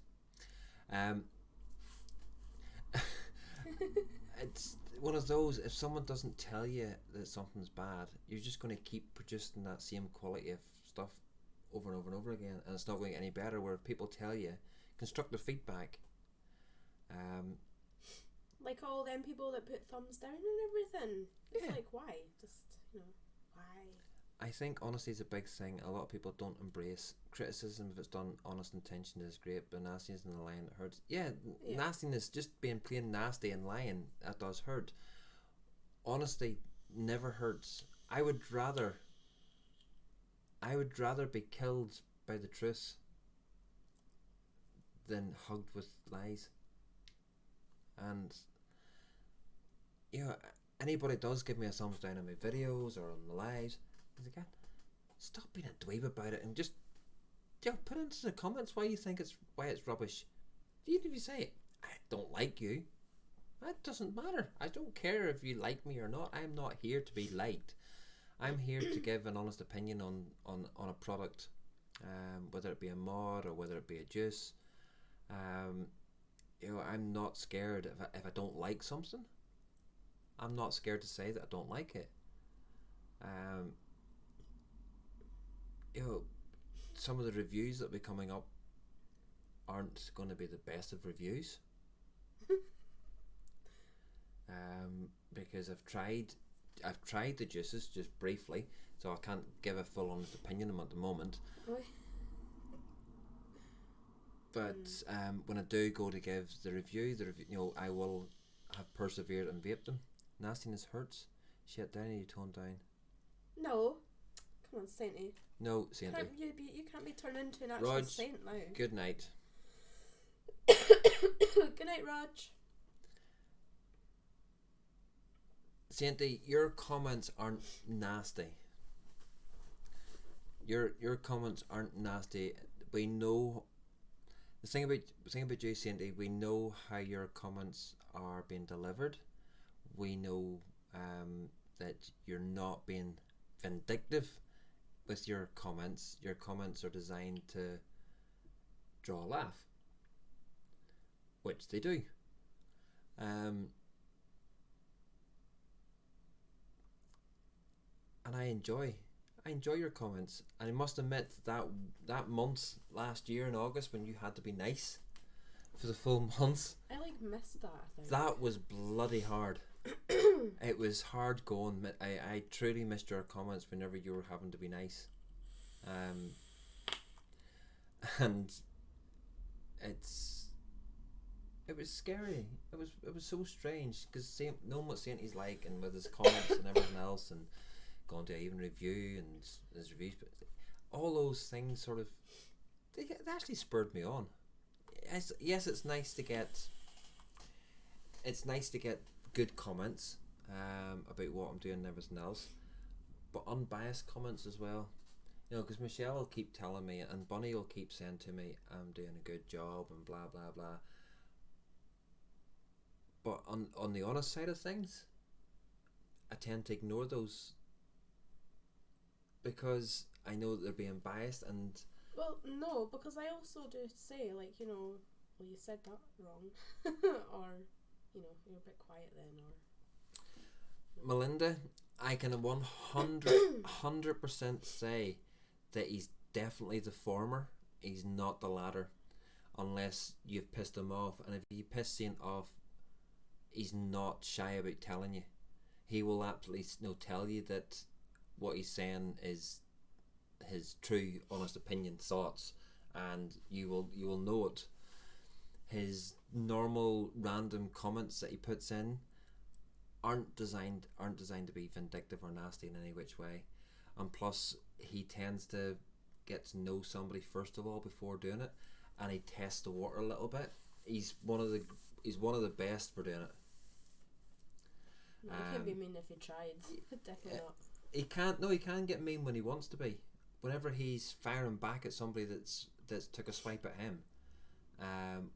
It's one of those, if someone doesn't tell you that something's bad, you're just going to keep producing that same quality of stuff over and over and over again, and it's not going to get any better. Where if people tell you constructive feedback, like all them people that put thumbs down and everything, it's Yeah. like, why? Just, you know, why? I think honesty is a big thing. A lot of people don't embrace criticism if it's done honest intention is great, but nastiness and lying hurts. Yeah, nastiness, just being plain nasty and lying, that does hurt. Honesty never hurts. I would rather be killed by the truth than hugged with lies. And anybody does give me a thumbs down on my videos or on the lives, again, stop being a dweeb about it and just put into the comments why it's rubbish. Even if you say I don't like you, that doesn't matter. I don't care if you like me or not. I'm not here to be liked. I'm here to give an honest opinion on a product, whether it be a mod or whether it be a juice. I'm not scared if I don't like something. I'm not scared to say that I don't like it. Some of the reviews that will be coming up aren't going to be the best of reviews. Because I've tried the juices just briefly, so I can't give a full honest opinion on them at the moment. But when I do go to give the review, I will have persevered and vaped them. Nastiness hurts. Shit, Danny, you tone down. No, come on, Sainty. No, Sainty. You can't be turned into an actual saint now. Good night. Good night, Raj. Sainty, your comments aren't nasty. Your comments aren't nasty. We know the thing about you, Sainty. We know how your comments are being delivered. We know that you're not being vindictive with your comments. Your comments are designed to draw a laugh, which they do. And I enjoy your comments. And I must admit that month last year in August when you had to be nice for the full month, I missed that. I think that was bloody hard. It was hard going. I truly missed your comments whenever you were having to be nice. And it was scary. It was so strange because knowing what Sainty's like and with his comments and everything else and going to even review and his reviews, all those things sort of they actually spurred me on. Yes, it's nice to get good comments about what I'm doing and everything else, but unbiased comments as well. Because Michelle will keep telling me and Bunny will keep saying to me I'm doing a good job and blah blah blah. But on the honest side of things, I tend to ignore those because I know that they're being biased and. Well, no, because I also do say well, you said that wrong, or you're a bit quiet then, or. Melinda, I can 100% say that he's definitely the former. He's not the latter, unless you've pissed him off. And if you piss Saint off, he's not shy about telling you. He will absolutely tell you that what he's saying is his true, honest opinion, thoughts, and you will know it. His normal random comments that he puts in aren't designed to be vindictive or nasty in any which way, and plus he tends to get to know somebody first of all before doing it, and he tests the water a little bit. He's one of the best for doing it. He can be mean if he tried. Definitely not. He can't. No, he can get mean when he wants to be. Whenever he's firing back at somebody that's took a swipe at him,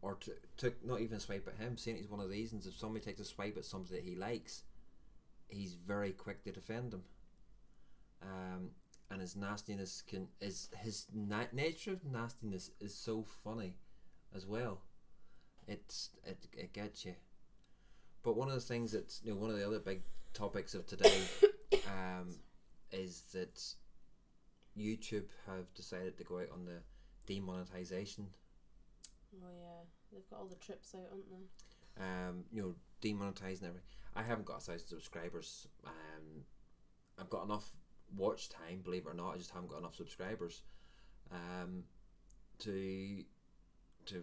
or took not even a swipe at him, saying he's one of these, and if somebody takes a swipe at somebody that he likes, he's very quick to defend them. And his nastiness nature of nastiness is so funny, as well. It gets you. But one of the things that's one of the other big topics of today, is that YouTube have decided to go out on the demonetization. Oh yeah, they've got all the trips out, aren't they? Demonetizing everything. I haven't got 1,000 subscribers. I've got enough watch time, believe it or not. I just haven't got enough subscribers to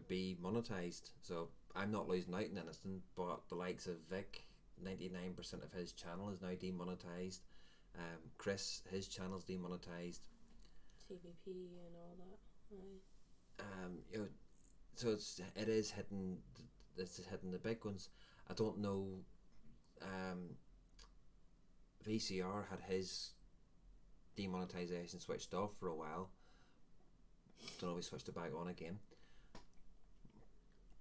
be monetized. So I'm not losing out on anything, but the likes of Vic, 99% of his channel is now demonetized. Chris, his channel's demonetized. TVP and all that. Aye. You know, so it is hitting. This is hitting the big ones. I don't know. VCR had his demonetization switched off for a while. Don't know if he switched it back on again.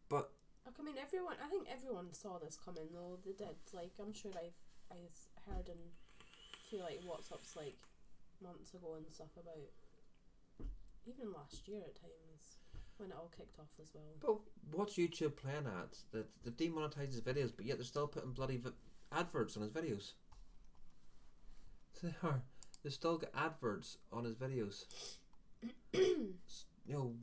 But I mean, everyone. I think everyone saw this coming, though. They did. Like, I'm sure I heard and feel like WhatsApp's like months ago and stuff about even last year at times when it all kicked off as well. But what's YouTube playing at? That they've demonetized his videos, but yet they're still putting bloody adverts on his videos. So they are. They've still got adverts on his videos. You know,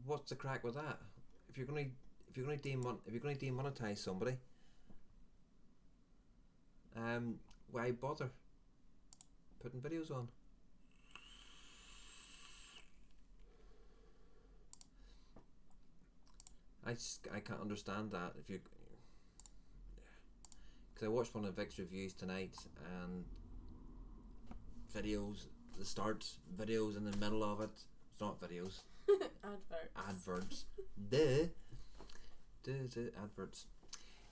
what's the crack with that? If you're going to demonetize somebody, why bother putting videos on? I can't understand that. If you, because I watched one of Vic's reviews tonight, and videos, the start, videos in the middle of it. It's not videos. Adverts. Duh, adverts.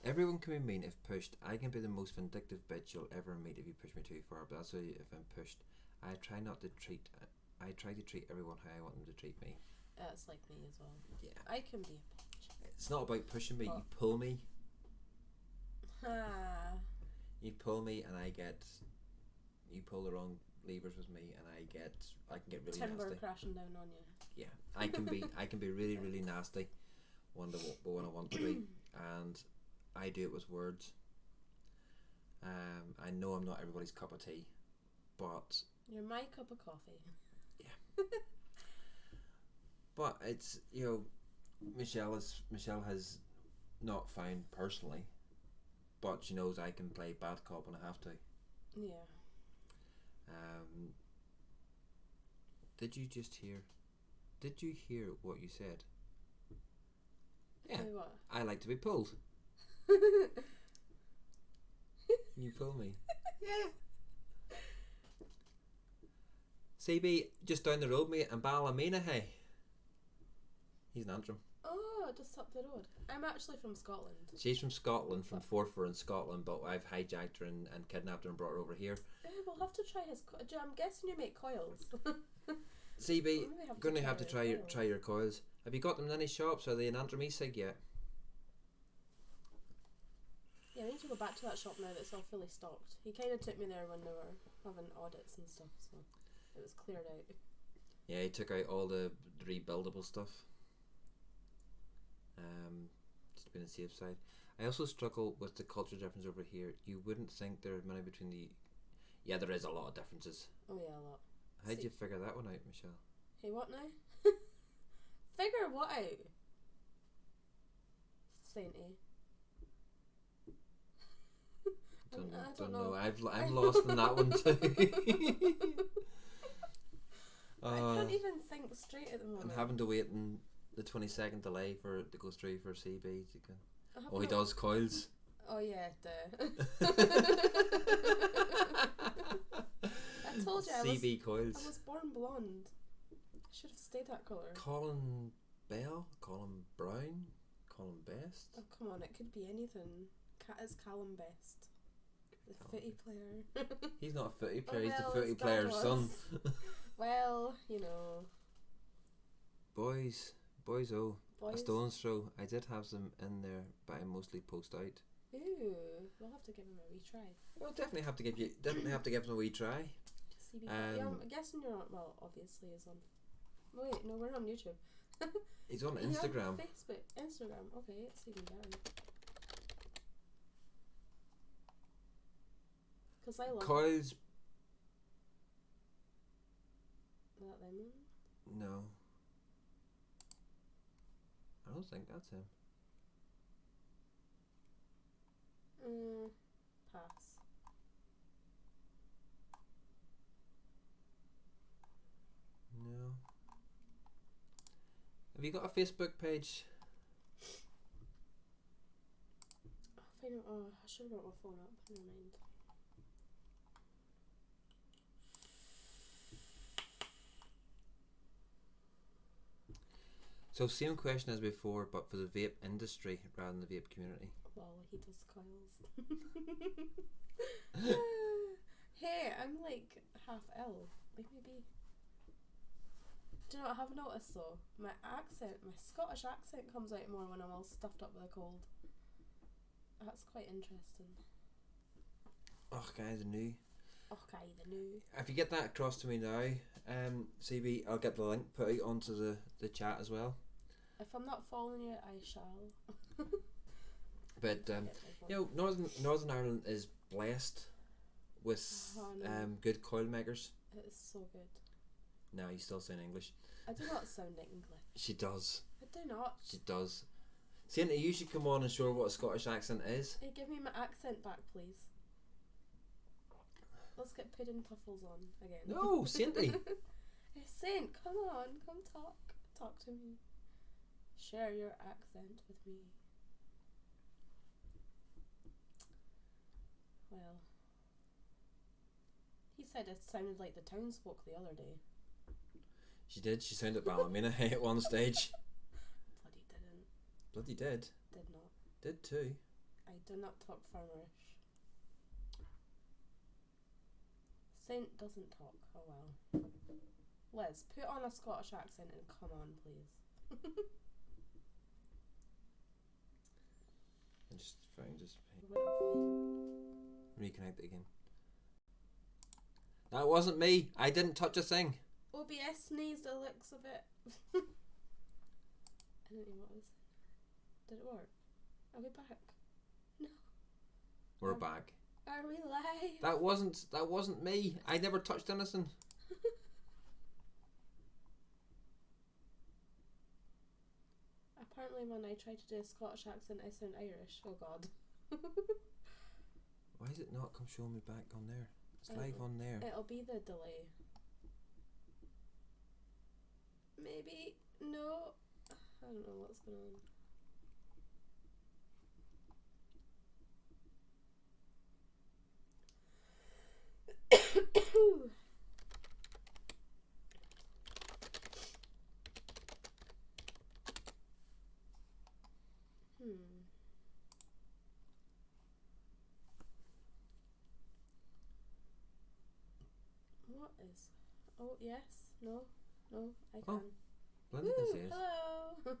Everyone can be mean if pushed. I can be the most vindictive bitch you'll ever meet if you push me too far, but that's why if I'm pushed. I try to treat everyone how I want them to treat me. It's like me as well. Yeah. I can be a bitch. It's not about pushing me, But you pull me. Ah. You pull me and you pull the wrong levers with me and I can get really Timber nasty. crashing down on you. Yeah. I can be really, really nasty when I want to be, and I do it with words. I know I'm not everybody's cup of tea, but You're my cup of coffee. yeah. But it's, you know, Michelle has not found personally, but she knows I can play bad cop when I have to. Yeah. Did you hear what you said? Yeah. Say what? I like to be pulled. You pull me. Yeah. CB, just down the road, mate, and Ballymena, hey. He's an Antrim. Oh, just up the road. I'm actually from Scotland. She's from Scotland, from Forfar in Scotland, but I've hijacked her and kidnapped her and brought her over here. We'll have to try his. I'm guessing you make coils. CB, going to have to try your coils. Have you got them in any shops? Are they in Antrim e-cig yet? Yeah, we need to go back to that shop now that's all fully stocked. He kind of took me there when they were having audits and stuff, so it was cleared out. Yeah, he took out all the rebuildable stuff. Just to be on the safe side. I also struggle with the culture difference over here. You wouldn't think there are many between the... Yeah, there is a lot of differences. Oh yeah, a lot. How did you figure that one out, Michelle? Hey, what now? Figure what out? Saint A. I don't know. I'm lost in that one too. I can't even think straight at the moment. I'm having to wait in the 20-second delay for it to go through for CB. Oh, he does coils. Oh yeah, duh. I told you CB coils. I was born blonde. I should have stayed that colour. Colin Bell, Colin Brown, Colin Best. Oh come on, it could be anything. It's Callum Best, the footy player. He's not a footy player. Oh, he's the footy player's son. Well, you know. Boys, a stone's throw. I did have some in there, but I mostly post out. Ooh, we'll have to give him a wee try. We'll definitely have to give him a wee try. CB, yeah, I'm guessing you're on. Well, obviously, is on. Wait, no, we're on YouTube. He's on Instagram. On Facebook, Instagram. Okay, it's even better. Because I love. Coils. Is that them? No. I don't think that's him. Pass. you got a Facebook page? I should have brought my phone up. Never mind. So same question as before, but for the vape industry rather than the vape community. Well, he does coils. Hey, I'm like half ill. Like maybe. Do you know what I have noticed though? My Scottish accent comes out more when I'm all stuffed up with a cold. That's quite interesting. Oh, guys, the new. Okay, the new. If you get that across to me now, CB, I'll get the link put out onto the chat as well. If I'm not following you, I shall. But Northern Ireland is blessed with good coil makers. It is so good. No, you still sound English. I do not sound English. She does. I do not. She does. Sainty, you should come on and show her what a Scottish accent is. Hey, give me my accent back, please. Let's get pudding tuffles on again. No, Sainty. Hey, Saint, come on, come talk. Talk to me. Share your accent with me. Well, he said it sounded like the townsfolk the other day. She did. She sounded Ballymena at one stage. Bloody didn't. Bloody did. Did not. Did too. I do not talk farmerish. Saint doesn't talk. Oh well. Liz, put on a Scottish accent and come on, please. I just found this. We're not fine. Reconnect it again. That wasn't me. I didn't touch a thing. OBS sneezed the looks of it. I don't know what I was saying. Did it work? Are we back? No. We're back. Are we live? That wasn't me. I never touched anything. Apparently when I try to do a Scottish accent I sound Irish. Oh god. Why is it not come showing me back on there? It's live on there. It'll be the delay. Maybe. No. I don't know what's going on. What is? Oh yes. No. No. I can. Linda can see us. Hello.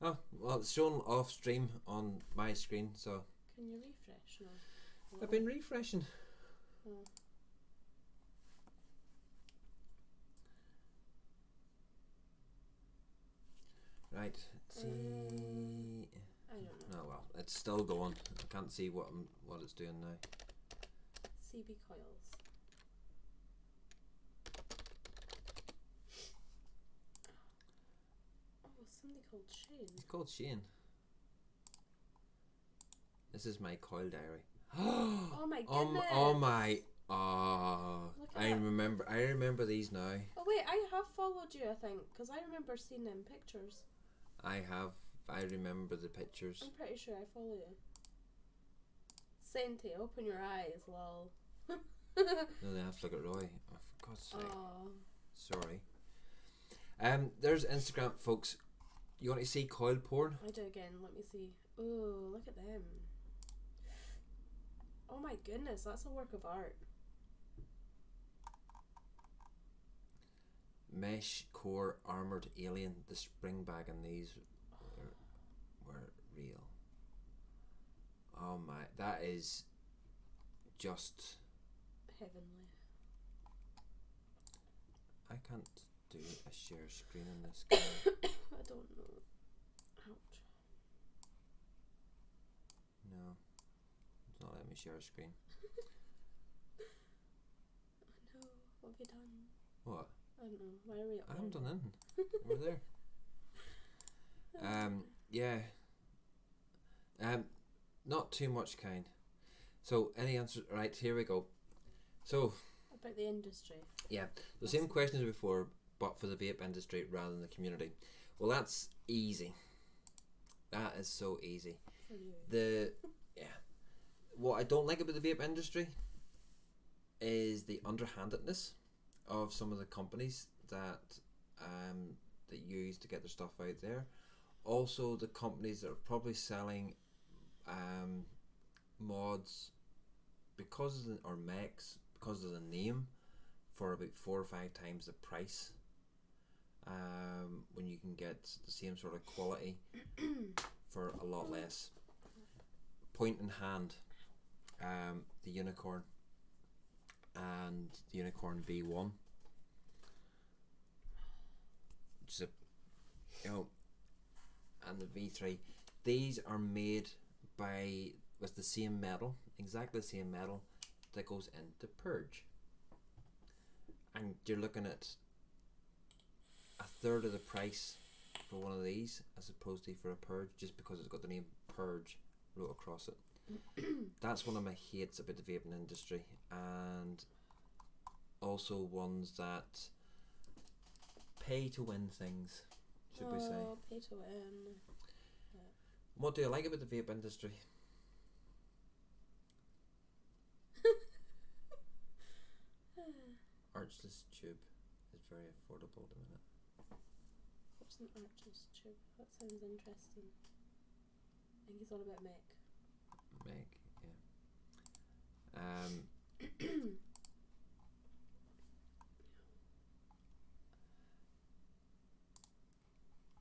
Oh, well, it's shown off stream on my screen, so. Can you refresh? No. Hello? I've been refreshing. Oh. Right. See. I don't know. Oh well, it's still going. I can't see what it's doing now. CB coils. Oh, somebody called Shane. He's called Shane. This is my coil diary. Oh my goodness. Oh my. Oh, I remember these now. Oh wait, I have followed you, I think, because I remember seeing them pictures. I remember the pictures. I'm pretty sure I follow you. Senti, open your eyes, lol. No, they have to look at Roy. Oh, for God's sake. Oh. Sorry. There's Instagram, folks. You want to see coil porn? I do again. Let me see. Ooh, look at them. Oh my goodness, that's a work of art. Mesh core armored alien. The spring bag in these were real. Oh my, that is just heavenly. I can't do a share screen in this game. I don't know. Ouch. No, it's not letting me share a screen. Oh no, what have you done? What? I don't know. Why are we up I haven't there? done anything. We're there. Yeah. Not too much kind. So any answers? Right, here we go. So about the industry. yeah, the same questions before, but for the vape industry rather than the community. Well, that's easy. That is so easy. For you. What I don't like about the vape industry is the underhandedness of some of the companies that use to get their stuff out there. Also, the companies that are probably selling mods because of or mechs because of the name for about 4 or 5 times the price. When you can get the same sort of quality for a lot less. Point in hand, the Unicorn and the Unicorn V1, which is and the V3. These are made with the same metal, exactly the same metal that goes into Purge, and you're looking at a third of the price for one of these as opposed to for a Purge, just because it's got the name Purge wrote across it. That's one of my hates about the vaping industry, and also ones that pay to win things, should we say. Pay to win. What do you like about the vape industry? Archless tube is very affordable at the minute. What's an archer's tube? That sounds interesting. I think he's on about mech. Meg, yeah.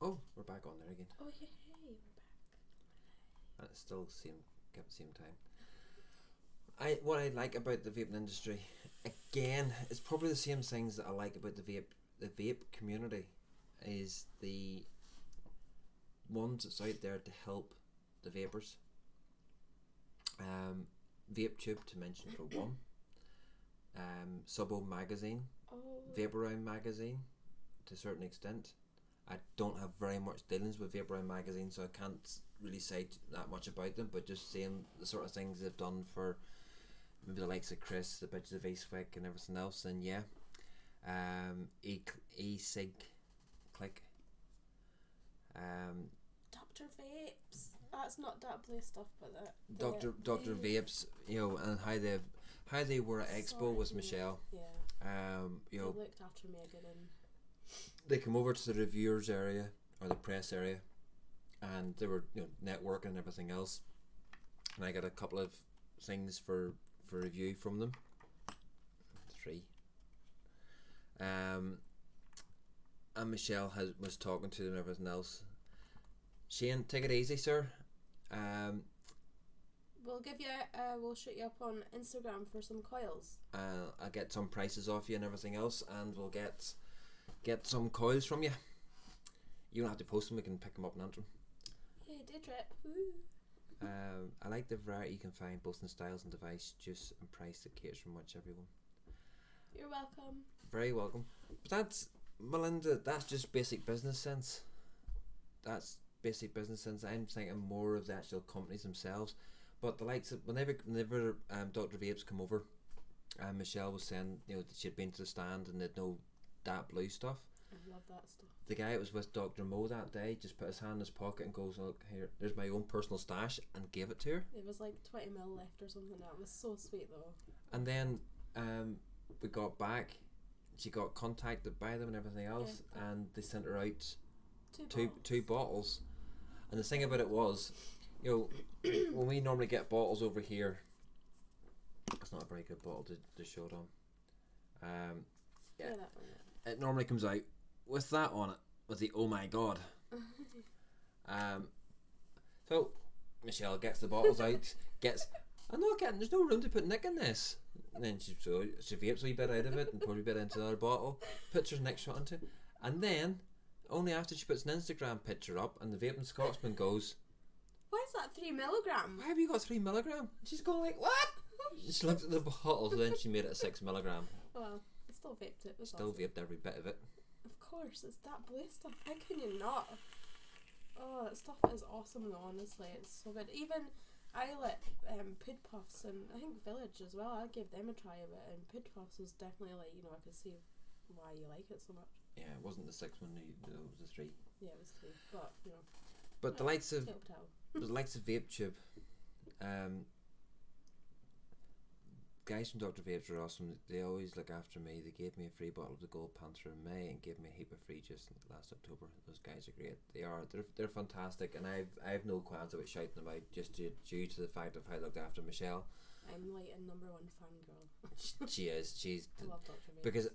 Oh, we're back on there again. Oh hey, we're back. And it's still kept the same time. What I like about the vaping industry, again, it's probably the same things that I like about the vape community, is the ones that's out there to help the vapors. Vape Tube, to mention for one. Subbo magazine, Vaporound magazine, to a certain extent. I don't have very much dealings with Vaporound magazine, so I can't really say that much about them, but just seeing the sort of things they've done for maybe the likes of Chris, the bitches of Eastwick and everything else, then yeah. E-Sig Click. Dr. Vapes. That's not that blue stuff, but that. Dr. Vapes, and how they were at Expo with Michelle. Yeah. They looked after Megan and they come over to the reviewers area or the press area, and they were networking and everything else, and I got a couple of things for review from them. 3. And Michelle was talking to them and everything else. Shane, take it easy, sir. We'll give you. We'll shoot you up on Instagram for some coils. I'll get some prices off you and everything else, and we'll get some coils from you. You don't have to post them; we can pick them up and enter them. Yeah, day trip. Woo. I like the variety you can find both in styles and device, juice and price that caters for much everyone. You're welcome. Very welcome. But that's, Melinda, that's just basic business sense. That's basic business sense. I'm thinking more of the actual companies themselves. But the likes of whenever Dr. Vapes come over, Michelle was saying that she'd been to the stand and they'd know that blue stuff. I love that stuff. The guy that was with Dr. Mo that day just put his hand in his pocket and goes, "Look here, there's my own personal stash," and gave it to her. It was like 20 mil left or something. That was so sweet though. And then we got back. She got contacted by them and everything else, and they sent her out two bottles. And the thing about it was, when we normally get bottles over here, it's not a very good bottle to show it on. Yeah, that one. Yeah. It normally comes out with that on it, with the "oh my god." So Michelle gets the bottles out, I'm not kidding, there's no room to put Nick in this. And then she vapes a wee bit out of it and pours a bit into another bottle, puts her next shot into it, and then only after she puts an Instagram picture up and the vaping Scotsman goes, "Why is that 3 milligram? Why have you got 3 milligram? She's going like, "What?" She looked at the bottle, so then she made it a 6 milligram. Well, I still vaped it. Still vaped every bit of it. Of course, it's that blue stuff. How can you not? Oh, that stuff is awesome though, honestly. It's so good. Even I lit Pud Puffs, and I think Village as well. I gave them a try of it, and Pud Puffs was definitely I could see why you like it so much. Yeah, it wasn't the 6 one. It was the 3. Yeah, it was 3. But you know. But the likes of tell. the likes of VapeTube, guys from Dr. Vapes are awesome. They always look after me. They gave me a free bottle of the Gold Panther in May and gave me a heap of free juice last October. Those guys are great. They're fantastic, and I've no qualms about shouting them out just due to the fact of how I looked after Michelle. I'm like a number 1 fangirl. She is. She's. I love Dr. Vapes. Because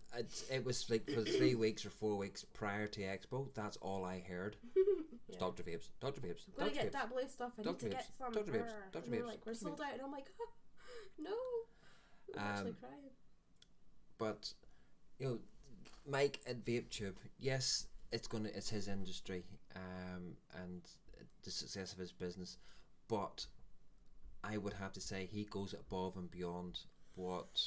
it was like for 3 weeks or 4 weeks prior to Expo, that's all I heard. Yeah. Dr. Vapes, Dr. Vapes, I'm gonna Dr. get Vapes. that blue stuff. I need Dr. to Vapes, get some. Dr. Vapes, Dr. And they're Vapes, like, we're Dr. sold Vapes. out, and I'm like, no. I'm actually crying. But Mike at VapeTube, yes, it's his industry, and the success of his business, but I would have to say he goes above and beyond what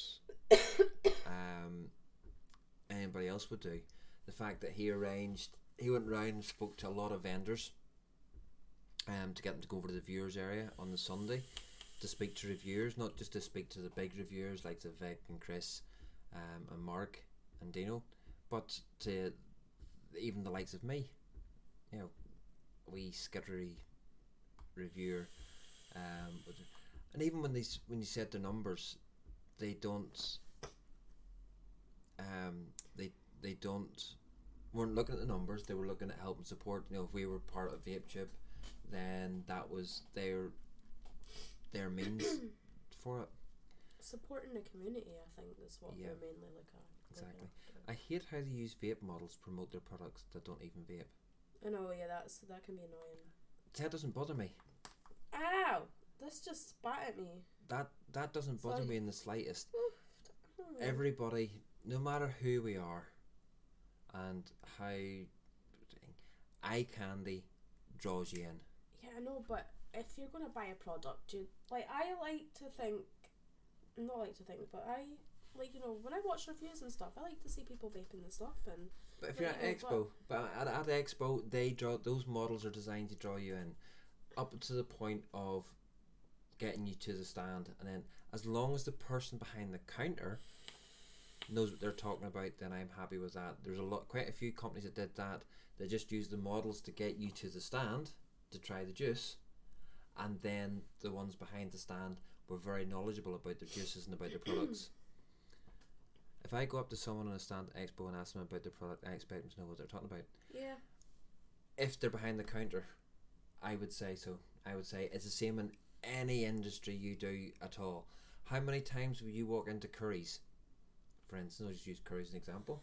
anybody else would do. The fact that he went around and spoke to a lot of vendors to get them to go over to the viewers area on the Sunday to speak to reviewers, not just to speak to the big reviewers like the Vic and Chris and Mark and Dino, but to even the likes of me, wee skittery reviewer, and even when you said the numbers, they don't weren't looking at the numbers. They were looking at help and support. If we were part of VapeTube, then that was their means for it. Supporting the community, I think, is what Yeah. we mainly look at. Exactly. I hate how they use vape models to promote their products that don't even vape. I know, yeah, that can be annoying. That doesn't bother me. Ow! This just spat at me. That doesn't bother me in the slightest. Oh. Everybody, no matter who we are, and how eye candy draws you in. Yeah, I know, but if you're gonna buy a product, I like to think, but I when I watch reviews and stuff, I like to see people vaping and stuff. And but if you're at Expo, at Expo, those models are designed to draw you in, up to the point of getting you to the stand, and then as long as the person behind the counter knows what they're talking about, then I'm happy with that. There's quite a few companies that did that. They just used the models to get you to the stand to try the juice, and then the ones behind the stand were very knowledgeable about their juices and about their products. If I go up to someone on a stand at Expo and ask them about their product, I expect them to know what they're talking about. Yeah. If they're behind the counter, I would say so. I would say it's the same in any industry you do at all. How many times will you walk into Curry's, for instance, I'll just use Curry's as an example,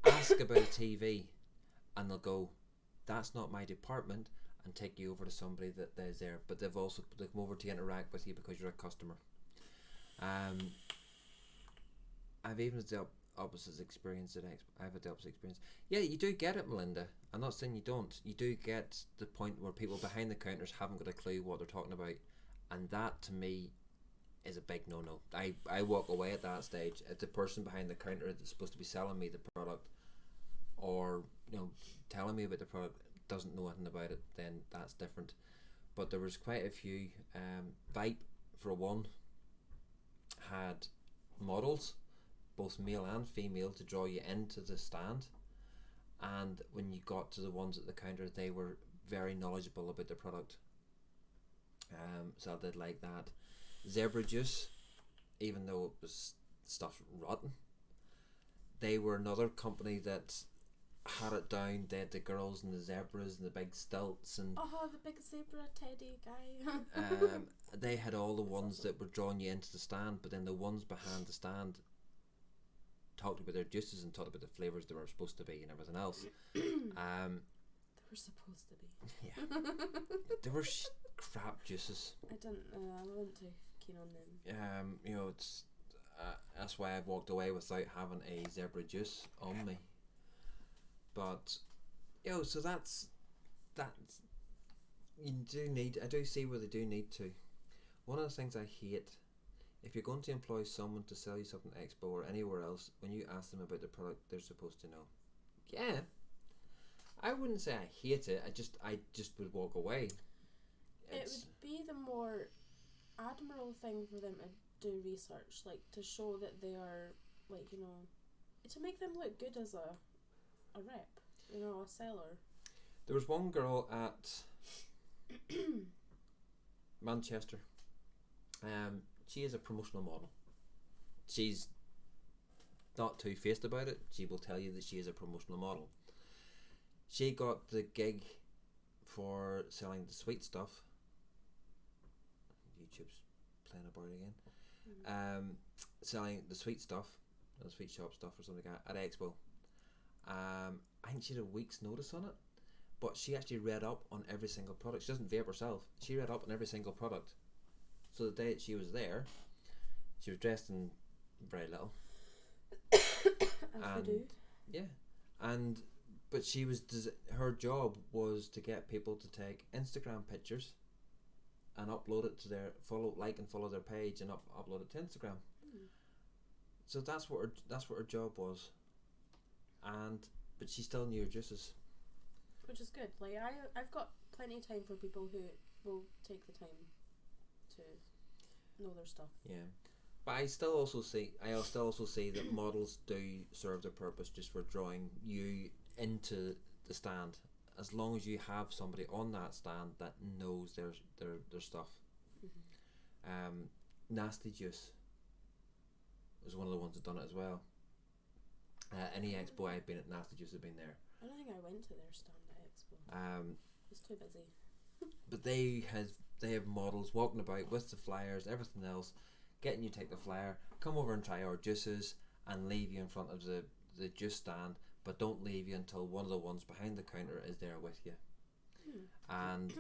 ask about a TV, and they'll go, that's not my department, and take you over to somebody that is there, but they've come over to interact with you because you're a customer. I've even had the opposite experience at Expo. I've had the opposite experience. Yeah, you do get it, Melinda. I'm not saying you don't. You do get the point where people behind the counters haven't got a clue what they're talking about, and that to me is a big no-no. I walk away at that stage. If the person behind the counter that's supposed to be selling me the product, or telling me about the product, doesn't know anything about it, then that's different. But there was quite a few. Vipe, for one, had models, both male and female, to draw you into the stand, and when you got to the ones at the counter, they were very knowledgeable about the product. So I did like that. Zebra Juice, even though it was stuff rotten, they were another company that had it down. They had the girls and the zebras and the big stilts and the big zebra teddy guy. they had all the ones that were drawing you into the stand, but then the ones behind the stand talked about their juices and talked about the flavours they were supposed to be and everything else. They were supposed to be. Yeah. They were crap juices. I wasn't too keen on them. It's that's why I've walked away without having a zebra juice on me. But so that's I do see where they do need to. One of the things I hate, if you're going to employ someone to sell you something at Expo or anywhere else, when you ask them about the product, they're supposed to know. Yeah, I wouldn't say I hate it. I just would walk away. It would be the more admirable thing for them to do research, like to show that they are, to make them look good as a a rep, you know, a seller. There was one girl at Manchester. She is a promotional model. She's not two-faced about it. She will tell you that she is a promotional model. She got the gig for selling the sweet stuff. YouTube's playing about again. Selling the sweet stuff, the sweet shop stuff or something like that at Expo. I think she had a week's notice on it, but she actually read up on every single product. She doesn't vape herself. She read up on every single product. So the day that she was there, she was dressed in very little. As they do. Yeah, but she was her job was to get people to take Instagram pictures and upload it to their follow their page and upload it to Instagram. So that's what her job was, but she still knew her juices, which is good. Like I've got plenty of time for people who will take the time to know their stuff. Yeah, but I still also see that models do serve their purpose just for drawing you into the stand, as long as you have somebody on that stand that knows their stuff. Nasty Juice was one of the ones that done it as well. Any expo I've been at, Nasty Juice have been there. I don't think I went to their stand at Expo. I was too busy. But they have models walking about with the flyers, everything else, getting you to take the flyer, come over and try our juices, and leave you in front of the juice stand, but don't leave you until one of the ones behind the counter is there with you. And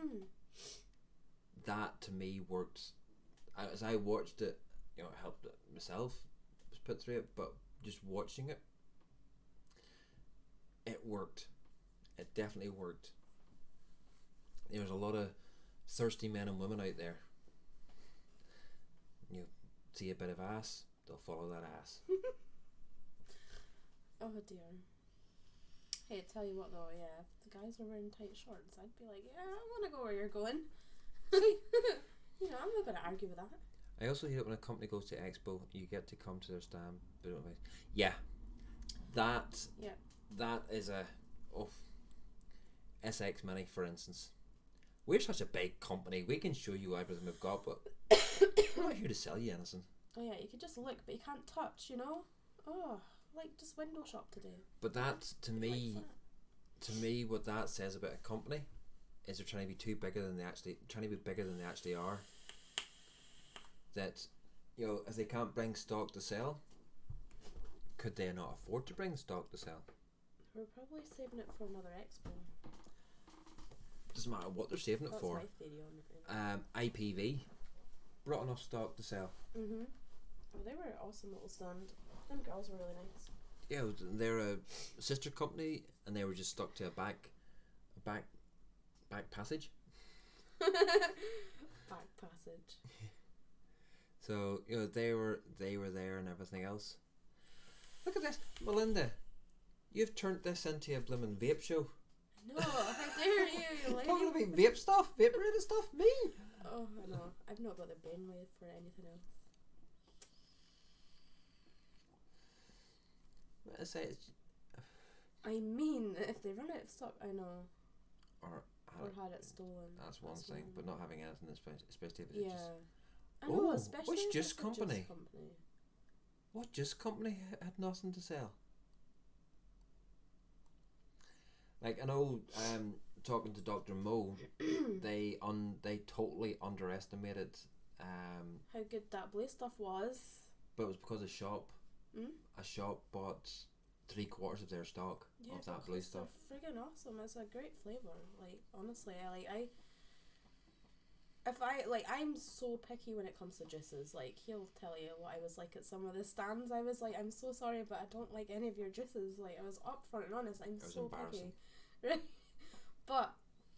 that to me worked. As I watched it, you know, it helped myself was put through it, but just watching it, it worked. It definitely worked. There's a lot of thirsty men and women out there. You see a bit of ass, they'll follow that ass. Oh dear. Hey, tell you what though, yeah, if the guys were wearing tight shorts, I'd be like, yeah, I want to go where you're going. You know, I'm not going to argue with that. I also hate it when a company goes to Expo, you get to come to their stand, but don't like, yeah, that is a SX Mini, for instance. We're such a big company, we can show you everything we've got, but we're not here to sell you anything. Oh yeah, you can just look, but you can't touch, you know? Oh, like just window shop today. But that, to me, what that says about a company is they're trying to be bigger than they actually are. That, you know, if they can't bring stock to sell, could they not afford to bring stock to sell? We're probably saving it for another expo. Doesn't matter what they're saving it for. That's my theory on it. IPV brought enough stock to sell. Oh, they were an awesome little stand. Them girls were really nice. Yeah, they're a sister company, and they were just stuck to a back passage. Back passage. So, you know, they were there and everything else. Look at this, Melinda. You've turned this into a blooming vape show. No, how dare you lady? Talking about vape stuff, vape related stuff, me. Oh, I know. I've not got the brainwave for anything else. I mean, if they run out of stock, I know. Or had it stolen. That's one thing, but not having anything, especially if it's yeah. just... I know, especially which if juice it's company? A juice company? What juice company had nothing to sell? Like, I know, talking to Dr. Mo, they totally underestimated how good that blue stuff was. But it was because a shop bought 3/4 of their stock of that blue stuff. They're friggin' awesome. It's a great flavour. Like, honestly, I'm so picky when it comes to juices. Like, he'll tell you what I was like at some of the stands. I was like, I'm so sorry, but I don't like any of your juices. Like, I was upfront and honest. I'm so picky, right? But,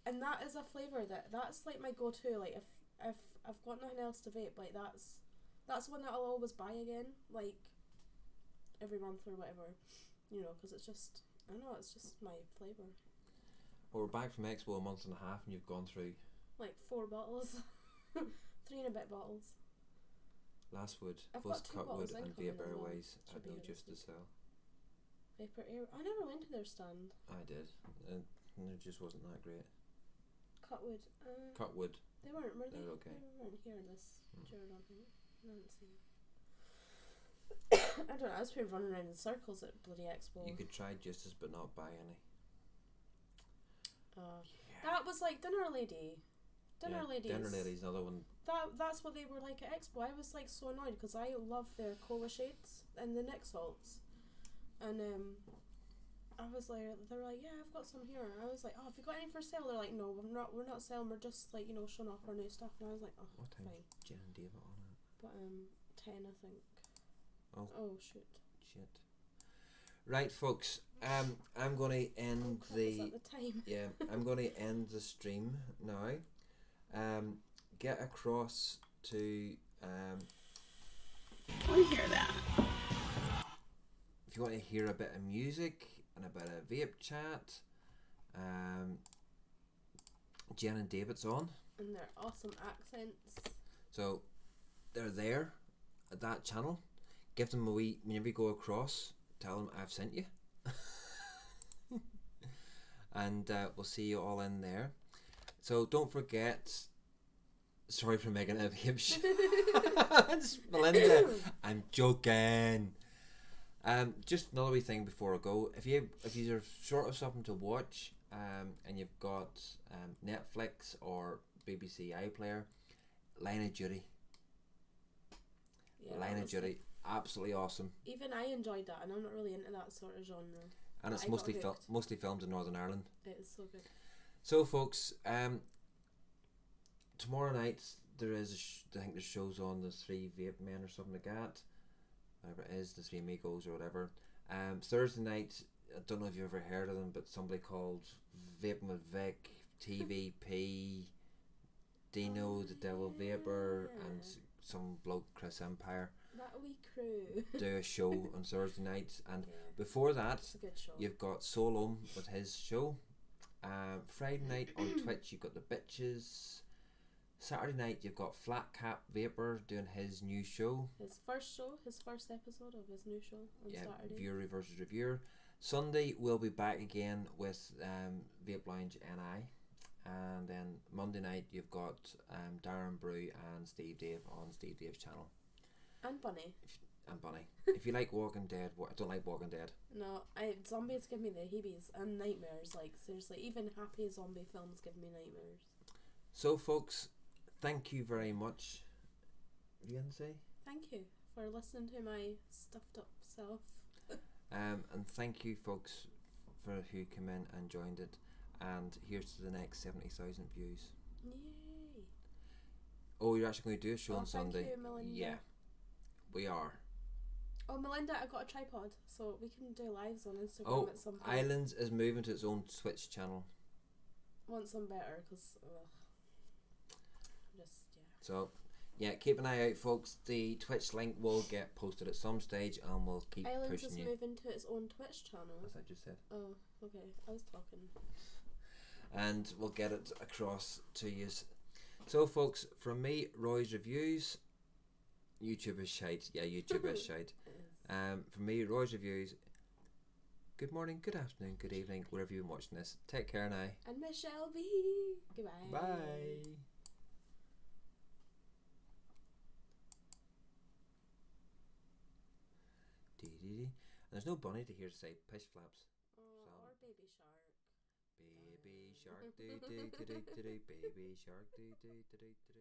and that is a flavour that's like my go-to. Like, if I've got nothing else to vape, like that's one that I'll always buy again. Like, every month or whatever, you know, because it's just, I don't know, it's just my flavour. Well, we're back from Expo a month and a half, and you've gone through like 4 bottles, 3 and a bit bottles. Last Wood, I've Post got 2 Cutwood, bottles and incoming Via as well. Airways Should had be no good. juice to sell. Vapor Air. I never went to their stand. I did. And it just wasn't that great. Cutwood. Cutwood. They weren't, were they? They're okay. They weren't here this during, I think. I haven't seen them. I don't know, I was been running around in circles at bloody Expo. You could try Justice but not buy any. That was like Dinner Lady. Dinner Ladies. Dinner Lady's another one. That's what they were like at Expo. I was like so annoyed because I love their cola shades and the Nick salts. And I was like, they were like, yeah, I've got some here. And I was like, oh, have you got any for sale? They're like, no, we're not selling. We're just like, you know, showing off our new stuff. And I was like, oh, what time fine. is Jen and David on it? But 10, I think. Oh shoot. Shit. Right, folks. I'm gonna end Is that the time? Yeah, I'm gonna end the stream now. Get across to I want to hear that. if you want to hear a bit of music and a bit of vape chat, Jen and David's on. And their awesome accents. So they're there at that channel. Give them a wee, whenever you go across, tell them I've sent you. And we'll see you all in there. So don't forget, sorry for making a vape shit. Melinda, I'm joking. Just another wee thing before I go. If you're short of something to watch, and you've got Netflix or BBC iPlayer, Line of Duty. Yeah, Line of Duty, absolutely awesome. Even I enjoyed that, and I'm not really into that sort of genre. And it's I got hooked. mostly filmed in Northern Ireland. It is so good. So, folks, tomorrow night there is I think there's shows on the Three Vape Men or something like that. Whatever it is, the Three Amigos or whatever. Thursday night, I don't know if you've ever heard of them, but somebody called Vaping with Vic, TVP, Dino the Devil Vapor, and some bloke Chris Empire That wee crew. do a show on Thursday night. And Yeah, before that, it's a good show. you've got Solom with his show. Friday night on Twitch you've got the Bitches. Saturday night you've got Flat Cap Vapor doing his new show. His first episode of his new show on Saturday. Viewer versus reviewer. Sunday we'll be back again with Vape Lounge NI. And then Monday night you've got Darren Brew and Steve Dave on Steve Dave's channel. And Bunny. And Bunny. If you like Walking Dead, I don't like Walking Dead. No, zombies give me the heebies and nightmares. Like seriously, even happy zombie films give me nightmares. So, folks, thank you very much. What are you going to say? Thank you for listening to my stuffed up self. And thank you, folks, for who came in and joined it. And here's to the next 70,000 views. Yay! Oh, you're actually going to do a show on Thank Sunday? you, Melinda. Yeah, we are. Oh, Melinda, I got a tripod, so we can do lives on Instagram at some point. Islands is moving to its own Twitch channel. Once I'm better, because So, yeah, keep an eye out, folks. The Twitch link will get posted at some stage, and we'll keep Islands pushing is you. moving to its own Twitch channel. As I just said. Oh, okay. I was talking. And we'll get it across to you. So, folks, from me, Roy's Reviews. YouTube is shite. Yeah, YouTube is shite. From me, Roy's Reviews. Good morning, good afternoon, good evening, wherever you're watching this. Take care now. And Michelle B. Goodbye. Bye. Dee. There's no bunny to hear say pish flaps. Oh, or Baby Shark. Baby shark, do do do do do, baby shark, do do do do do.